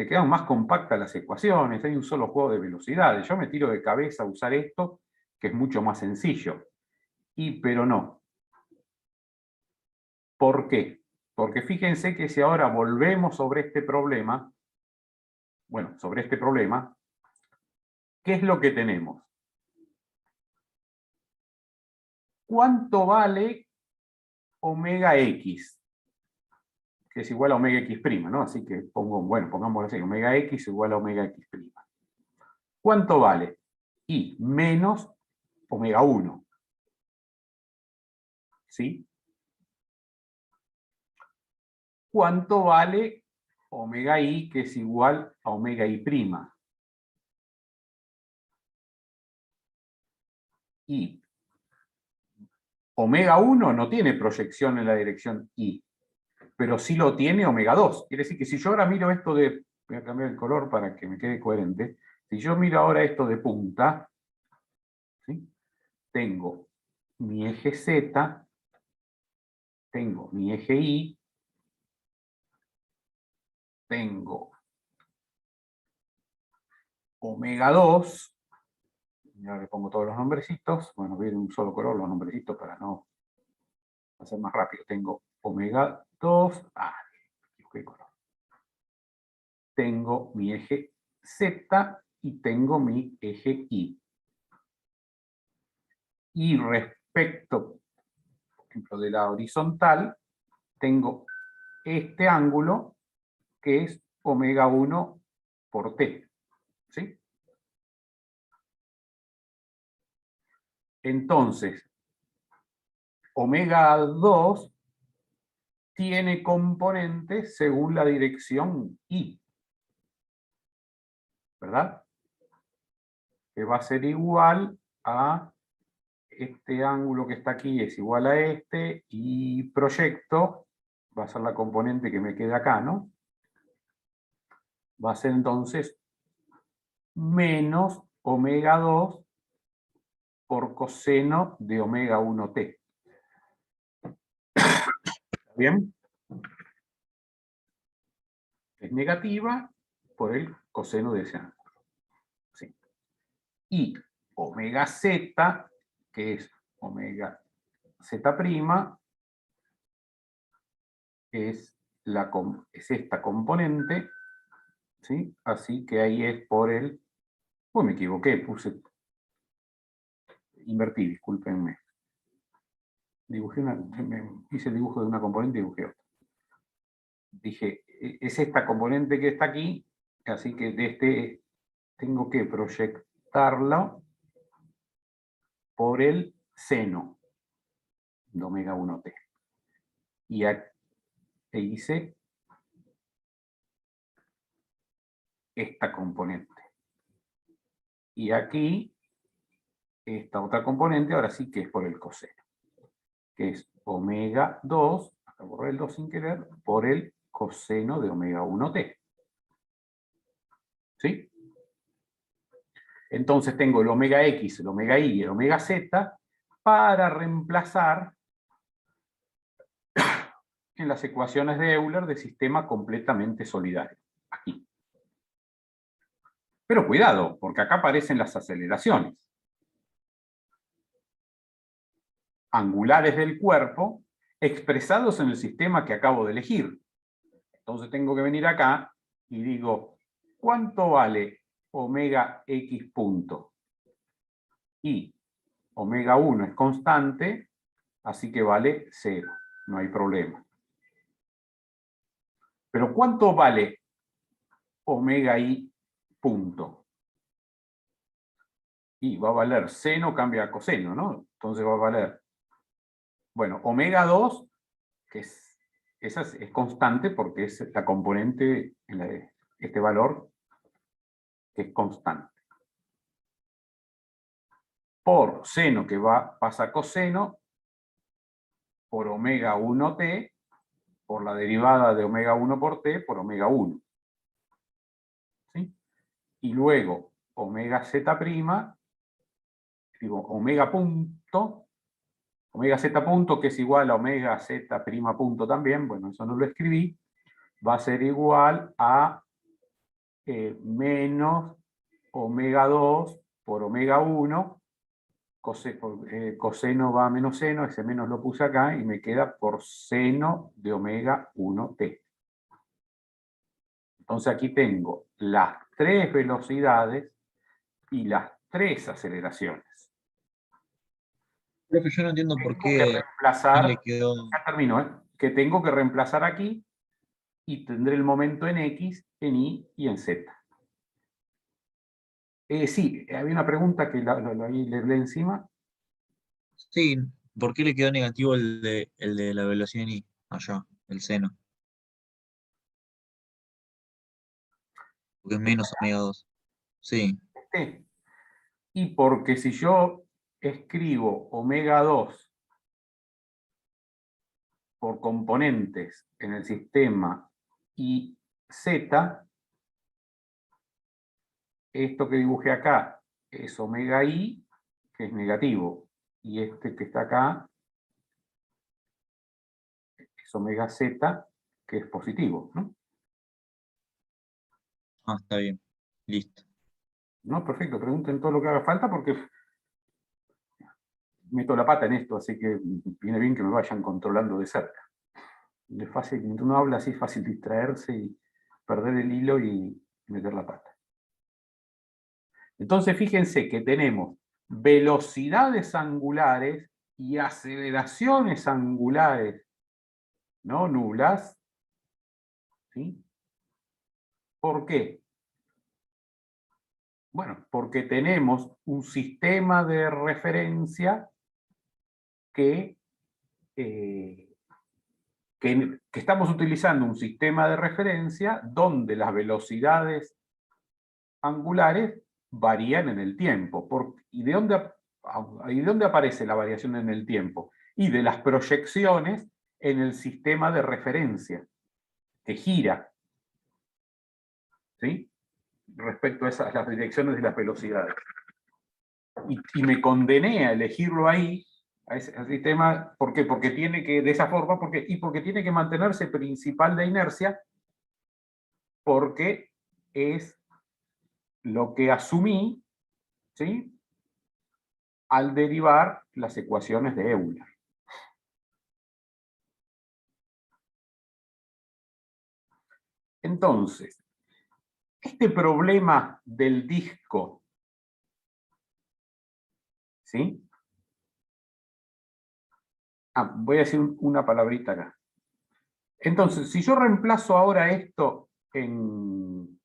quedan más compactas las ecuaciones, hay un solo juego de velocidades. Yo me tiro de cabeza a usar esto, que es mucho más sencillo. Pero no. ¿Por qué? Porque fíjense que si ahora volvemos sobre este problema, bueno, sobre este problema, ¿qué es lo que tenemos? ¿Cuánto vale omega X? Que es igual a omega X', ¿no? Así que pongámoslo así, omega X igual a omega X'. ¿Cuánto vale? Y menos omega 1. ¿Sí? ¿Cuánto vale omega I, que es igual a omega I'? Y omega 1 no tiene proyección en la dirección I, pero sí lo tiene omega 2. Quiere decir que si yo ahora miro esto de, voy a cambiar el color para que me quede coherente, si yo miro ahora esto de punta, ¿sí? Tengo mi eje Z, tengo mi eje Y, tengo omega 2, y ahora le pongo todos los nombrecitos, bueno, voy a ir de un solo color los nombrecitos para no hacer más rápido. Tengo omega 2, equivoqué color. Tengo mi eje Z y tengo mi eje Y. Y respecto, por ejemplo, de la horizontal, tengo este ángulo que es omega 1 por T. ¿Sí? Entonces, omega 2 tiene componentes según la dirección Y. ¿Verdad? Que va a ser igual a este ángulo que está aquí es igual a este, y proyecto, va a ser la componente que me queda acá, ¿no? Va a ser entonces menos omega 2 por coseno de omega 1t. ¿Está bien? Es negativa por el coseno de ese ángulo. ¿Sí? Y omega z, que es omega z', es esta componente, ¿sí? Así que ahí es por el... Uy, me equivoqué, invertí, discúlpenme. Hice el dibujo de una componente y dibujé otra. Dije, es esta componente que está aquí, así que de este tengo que proyectarlo por el seno de omega 1t. Y hice esta componente. Y aquí, esta otra componente, ahora sí que es por el coseno, que es omega 2, acá borré el 2 sin querer, por el coseno de omega 1t. ¿Sí? Entonces tengo el omega x, el omega y y el omega z para reemplazar en las ecuaciones de Euler de sistema completamente solidario. Aquí. Pero cuidado, porque acá aparecen las aceleraciones angulares del cuerpo expresados en el sistema que acabo de elegir. Entonces tengo que venir acá y digo, ¿cuánto vale omega x punto? Y omega 1 es constante, así que vale 0, no hay problema. Pero ¿cuánto vale omega y punto? Y va a valer seno cambia a coseno, ¿no? Entonces va a valer, bueno, omega 2, que esa es constante porque es la componente, este valor, que es constante. Por seno, que pasa a coseno, por omega 1t, por la derivada de omega 1 por t, por omega 1. ¿Sí? Y luego, omega z', digo, omega punto, omega z punto, que es igual a omega z' punto también, bueno, eso no lo escribí, va a ser igual a menos omega 2 por omega 1, coseno va a menos seno, ese menos lo puse acá, y me queda por seno de omega 1t. Entonces aquí tengo las 3 velocidades y las 3 aceleraciones. Profe, yo no entiendo por Tengo que qué reemplazar, le quedó. ya termino, que tengo que reemplazar aquí y tendré el momento en X, en Y y en Z. Sí, había una pregunta que ahí le leí encima. Sí, ¿por qué le quedó negativo el de la velocidad en I? Allá, el seno. Porque es menos omega 2. Sí, Y porque si yo escribo omega 2 por componentes en el sistema y Z, esto que dibujé acá es omega I, que es negativo, y este que está acá es omega Z, que es positivo, ¿no? está bien. Listo. No, perfecto, pregunten todo lo que haga falta porque meto la pata en esto, así que viene bien que me vayan controlando de cerca. Es fácil, cuando uno habla así, es fácil distraerse y perder el hilo y meter la pata. Entonces fíjense que tenemos velocidades angulares y aceleraciones angulares no nulas. ¿Sí? ¿Por qué? Bueno, porque tenemos un sistema de referencia que estamos utilizando un sistema de referencia donde las velocidades angulares varían en el tiempo. ¿Y de dónde ¿Y dónde aparece la variación en el tiempo? Y de las proyecciones en el sistema de referencia, que gira, ¿sí? Respecto a las direcciones de las velocidades. Y me condené a elegirlo ahí, a ese sistema, ¿por qué? Porque tiene que, de esa forma, porque tiene que mantenerse principal de inercia, porque es lo que asumí, ¿sí?, al derivar las ecuaciones de Euler. Entonces, este problema del disco, ¿sí? Voy a decir una palabrita acá. Entonces, si yo reemplazo ahora esto en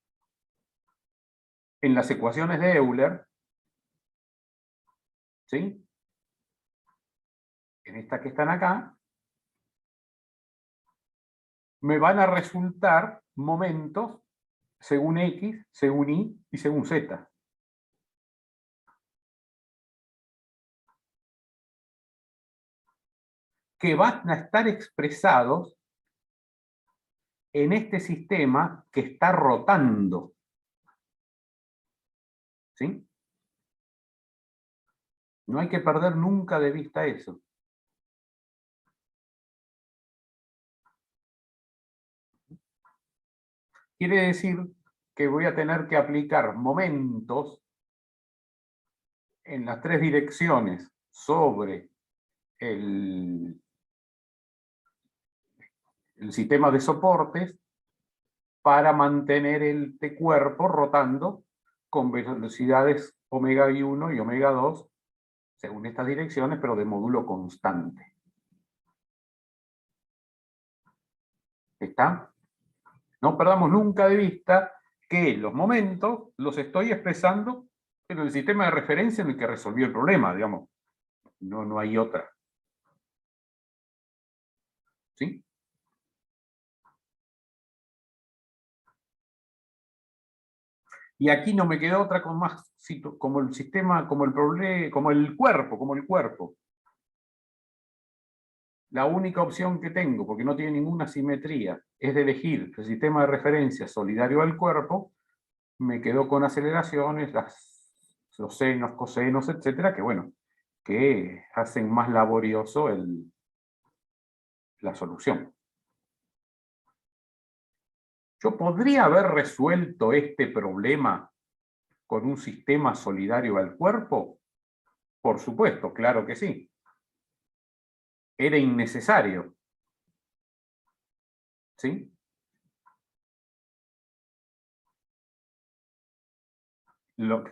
las ecuaciones de Euler, ¿sí?, en estas que están acá, me van a resultar momentos según X, según Y y según Z. Que van a estar expresados en este sistema que está rotando. ¿Sí? No hay que perder nunca de vista eso. Quiere decir que voy a tener que aplicar momentos en las tres direcciones sobre el sistema de soportes para mantener este cuerpo rotando con velocidades ω1 y ω2 según estas direcciones, pero de módulo constante. ¿Está? No perdamos nunca de vista que los momentos los estoy expresando en el sistema de referencia en el que resolví el problema, digamos. No hay otra. ¿Sí? Y aquí no me quedó otra con más, como el sistema, como el problema, como el cuerpo. La única opción que tengo, porque no tiene ninguna simetría, es de elegir el sistema de referencia solidario al cuerpo. Me quedo con aceleraciones, los senos, cosenos, etcétera, que bueno, que hacen más laborioso la solución. ¿Yo podría haber resuelto este problema con un sistema solidario al cuerpo? Por supuesto, claro que sí. Era innecesario. ¿Sí?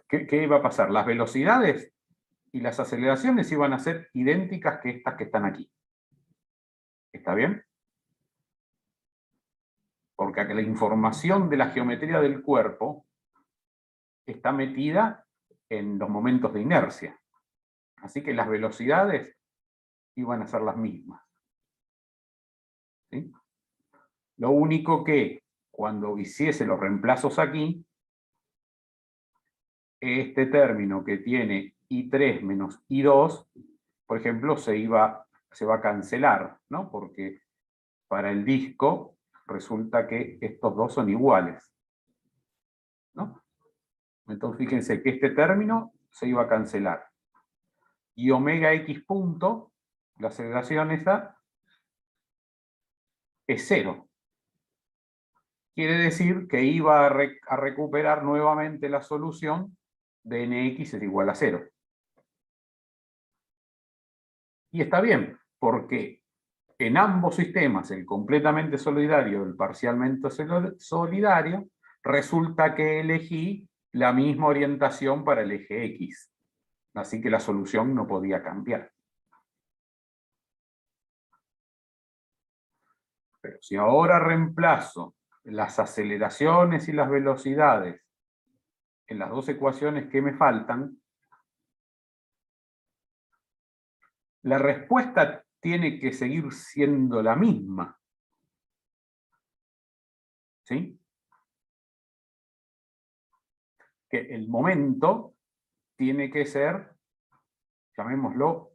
¿Qué iba a pasar? Las velocidades y las aceleraciones iban a ser idénticas que estas que están aquí. ¿Está bien? Porque la información de la geometría del cuerpo está metida en los momentos de inercia. Así que las velocidades iban a ser las mismas. ¿Sí? Lo único que, cuando hiciese los reemplazos aquí, este término que tiene I3 menos I2, por ejemplo, se va a cancelar, ¿no? Porque para el disco resulta que estos dos son iguales, ¿no? Entonces fíjense que este término se iba a cancelar. Y omega x punto, la aceleración esa, es 0. Quiere decir que iba a recuperar nuevamente la solución de nx es igual a 0. Y está bien, porque en ambos sistemas, el completamente solidario y el parcialmente solidario, resulta que elegí la misma orientación para el eje X. Así que la solución no podía cambiar. Pero si ahora reemplazo las aceleraciones y las velocidades en las dos ecuaciones que me faltan, la respuesta tiene que seguir siendo la misma. ¿Sí? Que el momento tiene que ser llamémoslo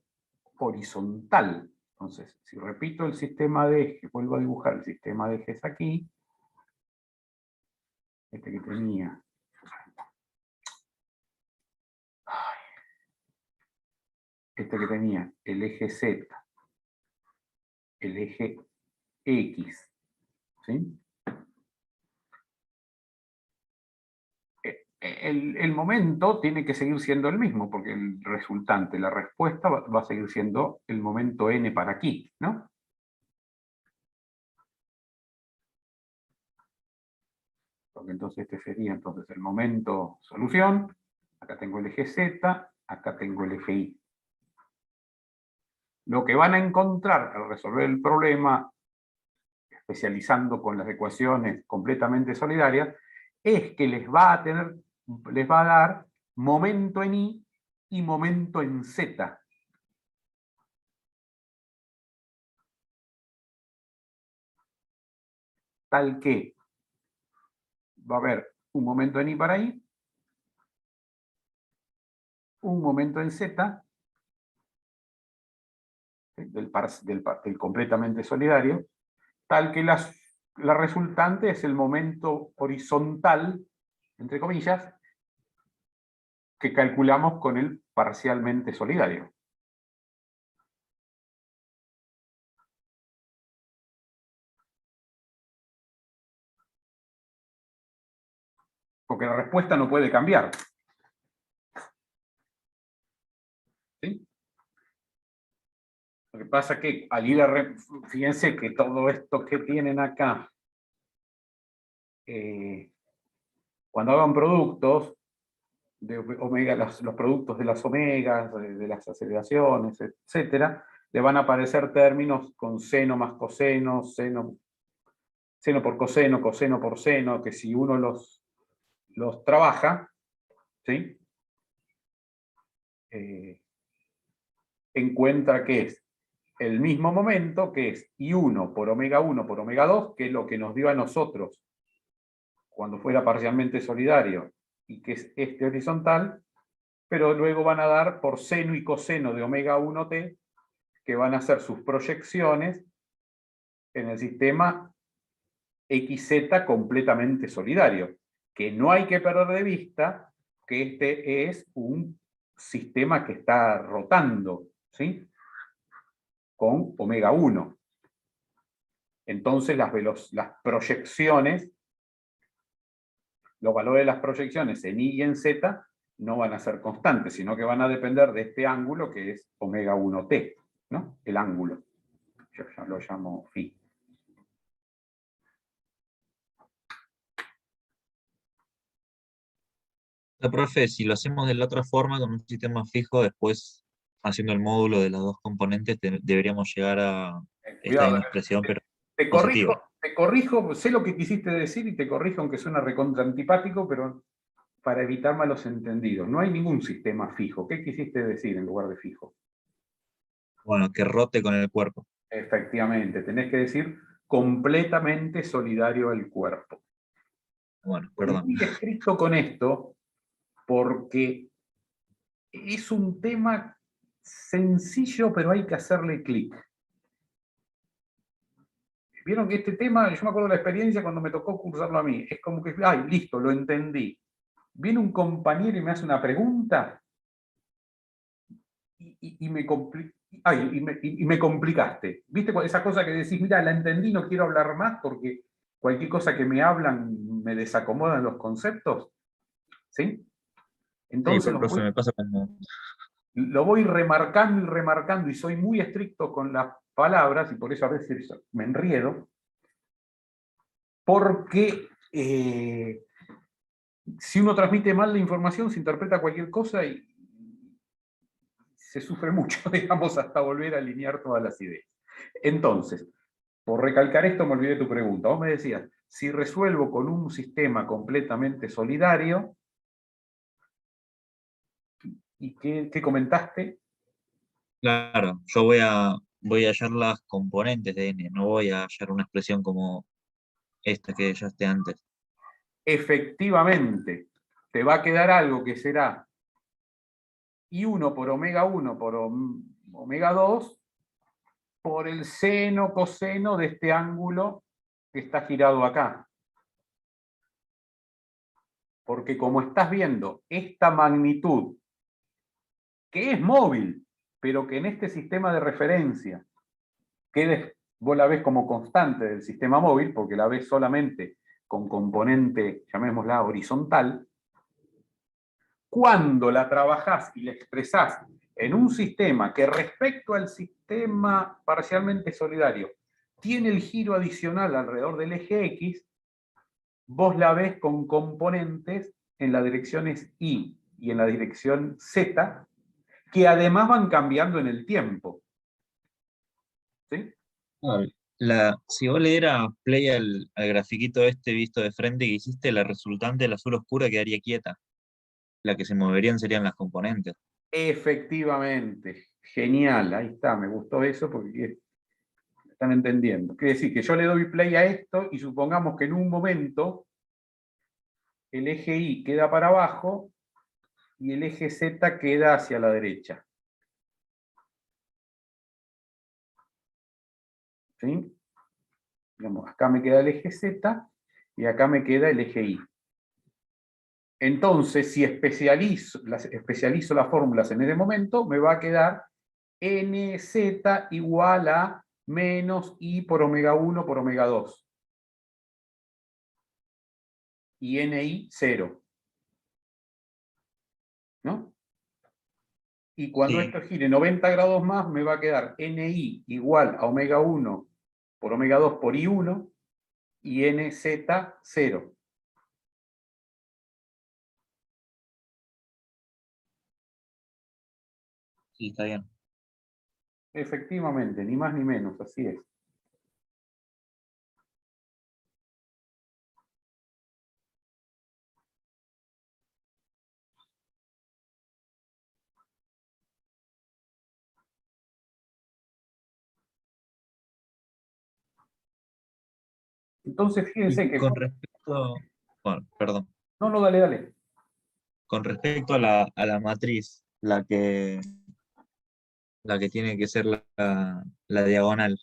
horizontal. Entonces, si repito el sistema de ejes, vuelvo a dibujar el sistema de ejes aquí, este que tenía, el eje Z, el eje X, ¿sí? El momento tiene que seguir siendo el mismo, porque el resultante, la respuesta, va a seguir siendo el momento n para aquí, ¿no? Porque entonces este sería entonces el momento solución. Acá tengo el eje Z, acá tengo el eje Y. Lo que van a encontrar al resolver el problema, especializando con las ecuaciones completamente solidarias, es que les va a dar momento en Y y momento en Z. Tal que va a haber un momento en Y para Y, un momento en Z, del completamente solidario, tal que la resultante es el momento horizontal, entre comillas, que calculamos con el parcialmente solidario. Porque la respuesta no puede cambiar. ¿Sí? Lo que pasa es que al ir fíjense que todo esto que tienen acá, cuando hagan productos, de omega, los productos de las omegas, de las aceleraciones, etcétera, le van a aparecer términos con seno más coseno, seno por coseno, coseno por seno, que si uno los trabaja, ¿sí? Encuentra que es el mismo momento, que es I1 por omega 1 por omega 2, que es lo que nos dio a nosotros cuando fuera parcialmente solidario, y que es este horizontal, pero luego van a dar por seno y coseno de omega 1t, que van a ser sus proyecciones en el sistema XZ completamente solidario, que no hay que perder de vista que este es un sistema que está rotando, ¿sí? Con omega 1. Entonces las proyecciones, los valores de las proyecciones en Y y en Z no van a ser constantes, sino que van a depender de este ángulo que es omega 1t, ¿no? El ángulo. Yo ya lo llamo phi. Profe, si lo hacemos de la otra forma, con un sistema fijo, después haciendo el módulo de las dos componentes, deberíamos llegar a esta Cuidado, misma expresión, pero te positiva. corrijo, sé lo que quisiste decir y te corrijo, aunque suena recontra antipático, pero para evitar malos entendidos. No hay ningún sistema fijo. ¿Qué quisiste decir en lugar de fijo? Bueno, que rote con el cuerpo. Efectivamente, tenés que decir completamente solidario al cuerpo. Bueno, Soy perdón. muy estricto con esto porque es un tema sencillo, pero hay que hacerle clic. Vieron que este tema, yo me acuerdo de la experiencia cuando me tocó cursarlo a mí, es como que, ay, listo, lo entendí. Viene un compañero y me hace una pregunta y me complicaste. ¿Viste esa cosa que decís, mira, la entendí, no quiero hablar más porque cualquier cosa que me hablan me desacomodan los conceptos? ¿Sí? Sí, Entonces profe, me pasa como... lo voy remarcando y remarcando y soy muy estricto con las palabras y por eso a veces me enriedo, porque si uno transmite mal la información se interpreta cualquier cosa y se sufre mucho, digamos, hasta volver a alinear todas las ideas. Entonces, por recalcar esto me olvidé tu pregunta. Vos me decías, si resuelvo con un sistema completamente solidario, ¿y qué comentaste? Claro, yo voy a hallar las componentes de n, no voy a hallar una expresión como esta que ya esté antes. Efectivamente, te va a quedar algo que será y 1 por omega 1 por omega 2 por el seno, coseno de este ángulo que está girado acá. Porque como estás viendo, esta magnitud, que es móvil, pero que en este sistema de referencia, vos la ves como constante del sistema móvil, porque la ves solamente con componente, llamémosla horizontal, cuando la trabajás y la expresás en un sistema que respecto al sistema parcialmente solidario tiene el giro adicional alrededor del eje X, vos la ves con componentes en las direcciones Y y en la dirección Z, que además van cambiando en el tiempo. ¿Sí? Si vos le dieras play al grafiquito este visto de frente que hiciste, la resultante del azul oscura quedaría quieta. La que se moverían serían las componentes. Efectivamente, genial, ahí está, me gustó eso porque están entendiendo. Quiere decir que yo le doy play a esto y supongamos que en un momento el eje Y queda para abajo y el eje Z queda hacia la derecha. ¿Sí? Digamos, acá me queda el eje Z y acá me queda el eje Y. Entonces, si especializo las fórmulas en ese momento, me va a quedar nz igual a menos I por omega 1 por omega 2. Y ni 0. ¿No? Y cuando Sí. esto gire 90 grados más, me va a quedar ni igual a omega 1 por omega 2 por I1 y nz 0. Sí, está bien. Efectivamente, ni más ni menos, así es. Entonces, fíjense Y que... con respecto, bueno, perdón, No, no, dale, dale. con respecto a la matriz, la que tiene que ser la diagonal,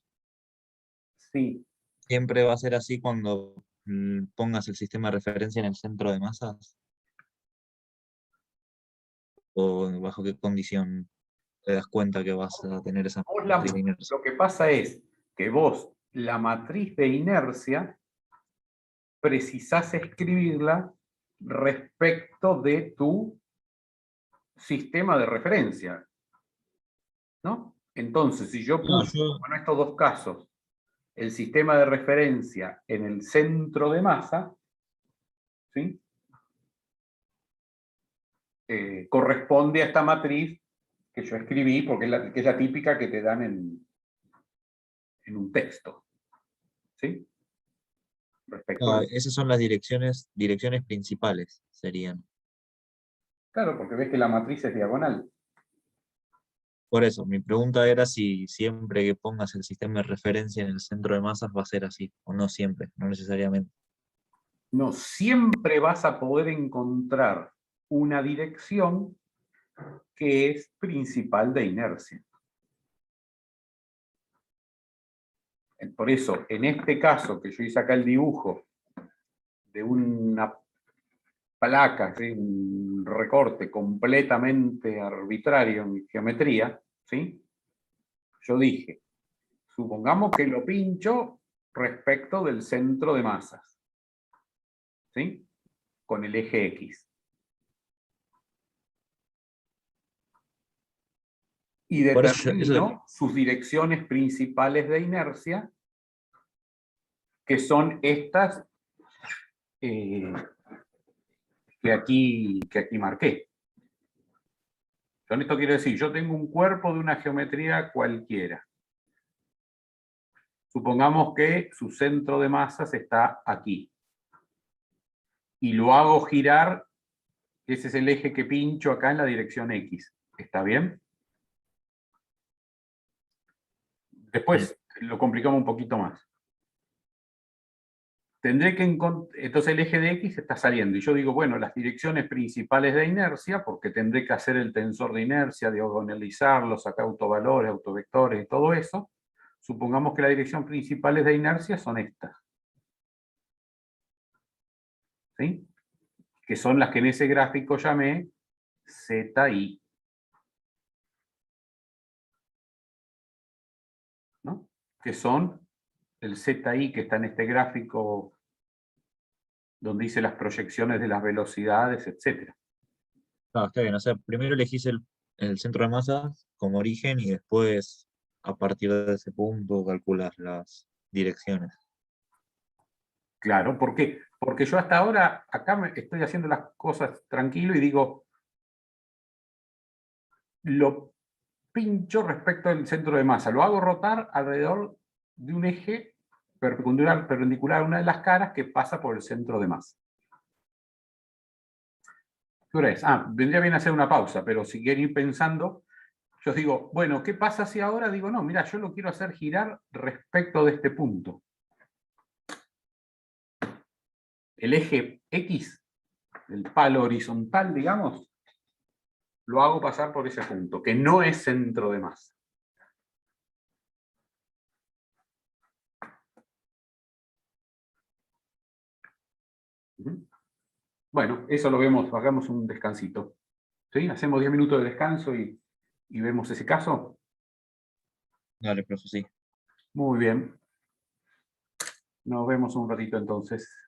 Sí. ¿siempre va a ser así cuando pongas el sistema de referencia en el centro de masas? ¿O bajo qué condición te das cuenta que vas a tener esa matriz de inercia? Lo que pasa es que vos, la matriz de inercia, precisás escribirla respecto de tu sistema de referencia, ¿no? Entonces, si yo No, puse, yo, en estos dos casos, el sistema de referencia en el centro de masa, ¿sí? Corresponde a esta matriz que yo escribí, porque que es la típica que te dan en un texto, ¿sí? Respecto al... esas son las direcciones principales, serían. Claro, porque ves que la matriz es diagonal. Por eso, mi pregunta era si siempre que pongas el sistema de referencia en el centro de masas va a ser así, o no siempre, no necesariamente. No siempre vas a poder encontrar una dirección que es principal de inercia. Por eso, en este caso que yo hice acá el dibujo de una placa, ¿sí? Un recorte completamente arbitrario en geometría, ¿sí? Yo dije, supongamos que lo pincho respecto del centro de masas, ¿sí? Con el eje X. Y Por eso, determino sus direcciones principales de inercia, que son estas que aquí marqué. Con esto quiero decir, yo tengo un cuerpo de una geometría cualquiera. Supongamos que su centro de masas está aquí. Y lo hago girar, ese es el eje que pincho acá en la dirección X. ¿Está bien? Después lo complicamos un poquito más. entonces el eje de X está saliendo, y yo digo, bueno, las direcciones principales de inercia, porque tendré que hacer el tensor de inercia, diagonalizarlo, sacar autovalores, autovectores y todo eso. Supongamos que las direcciones principales de inercia son estas. ¿Sí? Que son las que en ese gráfico llamé ZI. ¿No? Que son el ZI que está en este gráfico donde hice las proyecciones de las velocidades, etc. No, está bien. O sea, primero elegís el centro de masa como origen y después, a partir de ese punto, calculas las direcciones. Claro, ¿por qué? Porque yo hasta ahora, acá estoy haciendo las cosas tranquilo y digo, lo pincho respecto al centro de masa, lo hago rotar alrededor de un eje perpendicular a una de las caras que pasa por el centro de masa. ¿Qué hora es? Vendría bien hacer una pausa, pero si quieren ir pensando, yo digo, bueno, ¿qué pasa si ahora digo, no, mira, yo lo quiero hacer girar respecto de este punto? El eje X, el palo horizontal, digamos, lo hago pasar por ese punto, que no es centro de masa. Bueno, eso lo vemos, hagamos un descansito. ¿Sí? Hacemos 10 minutos de descanso y vemos ese caso. Dale, profe, sí. Muy bien. Nos vemos un ratito entonces.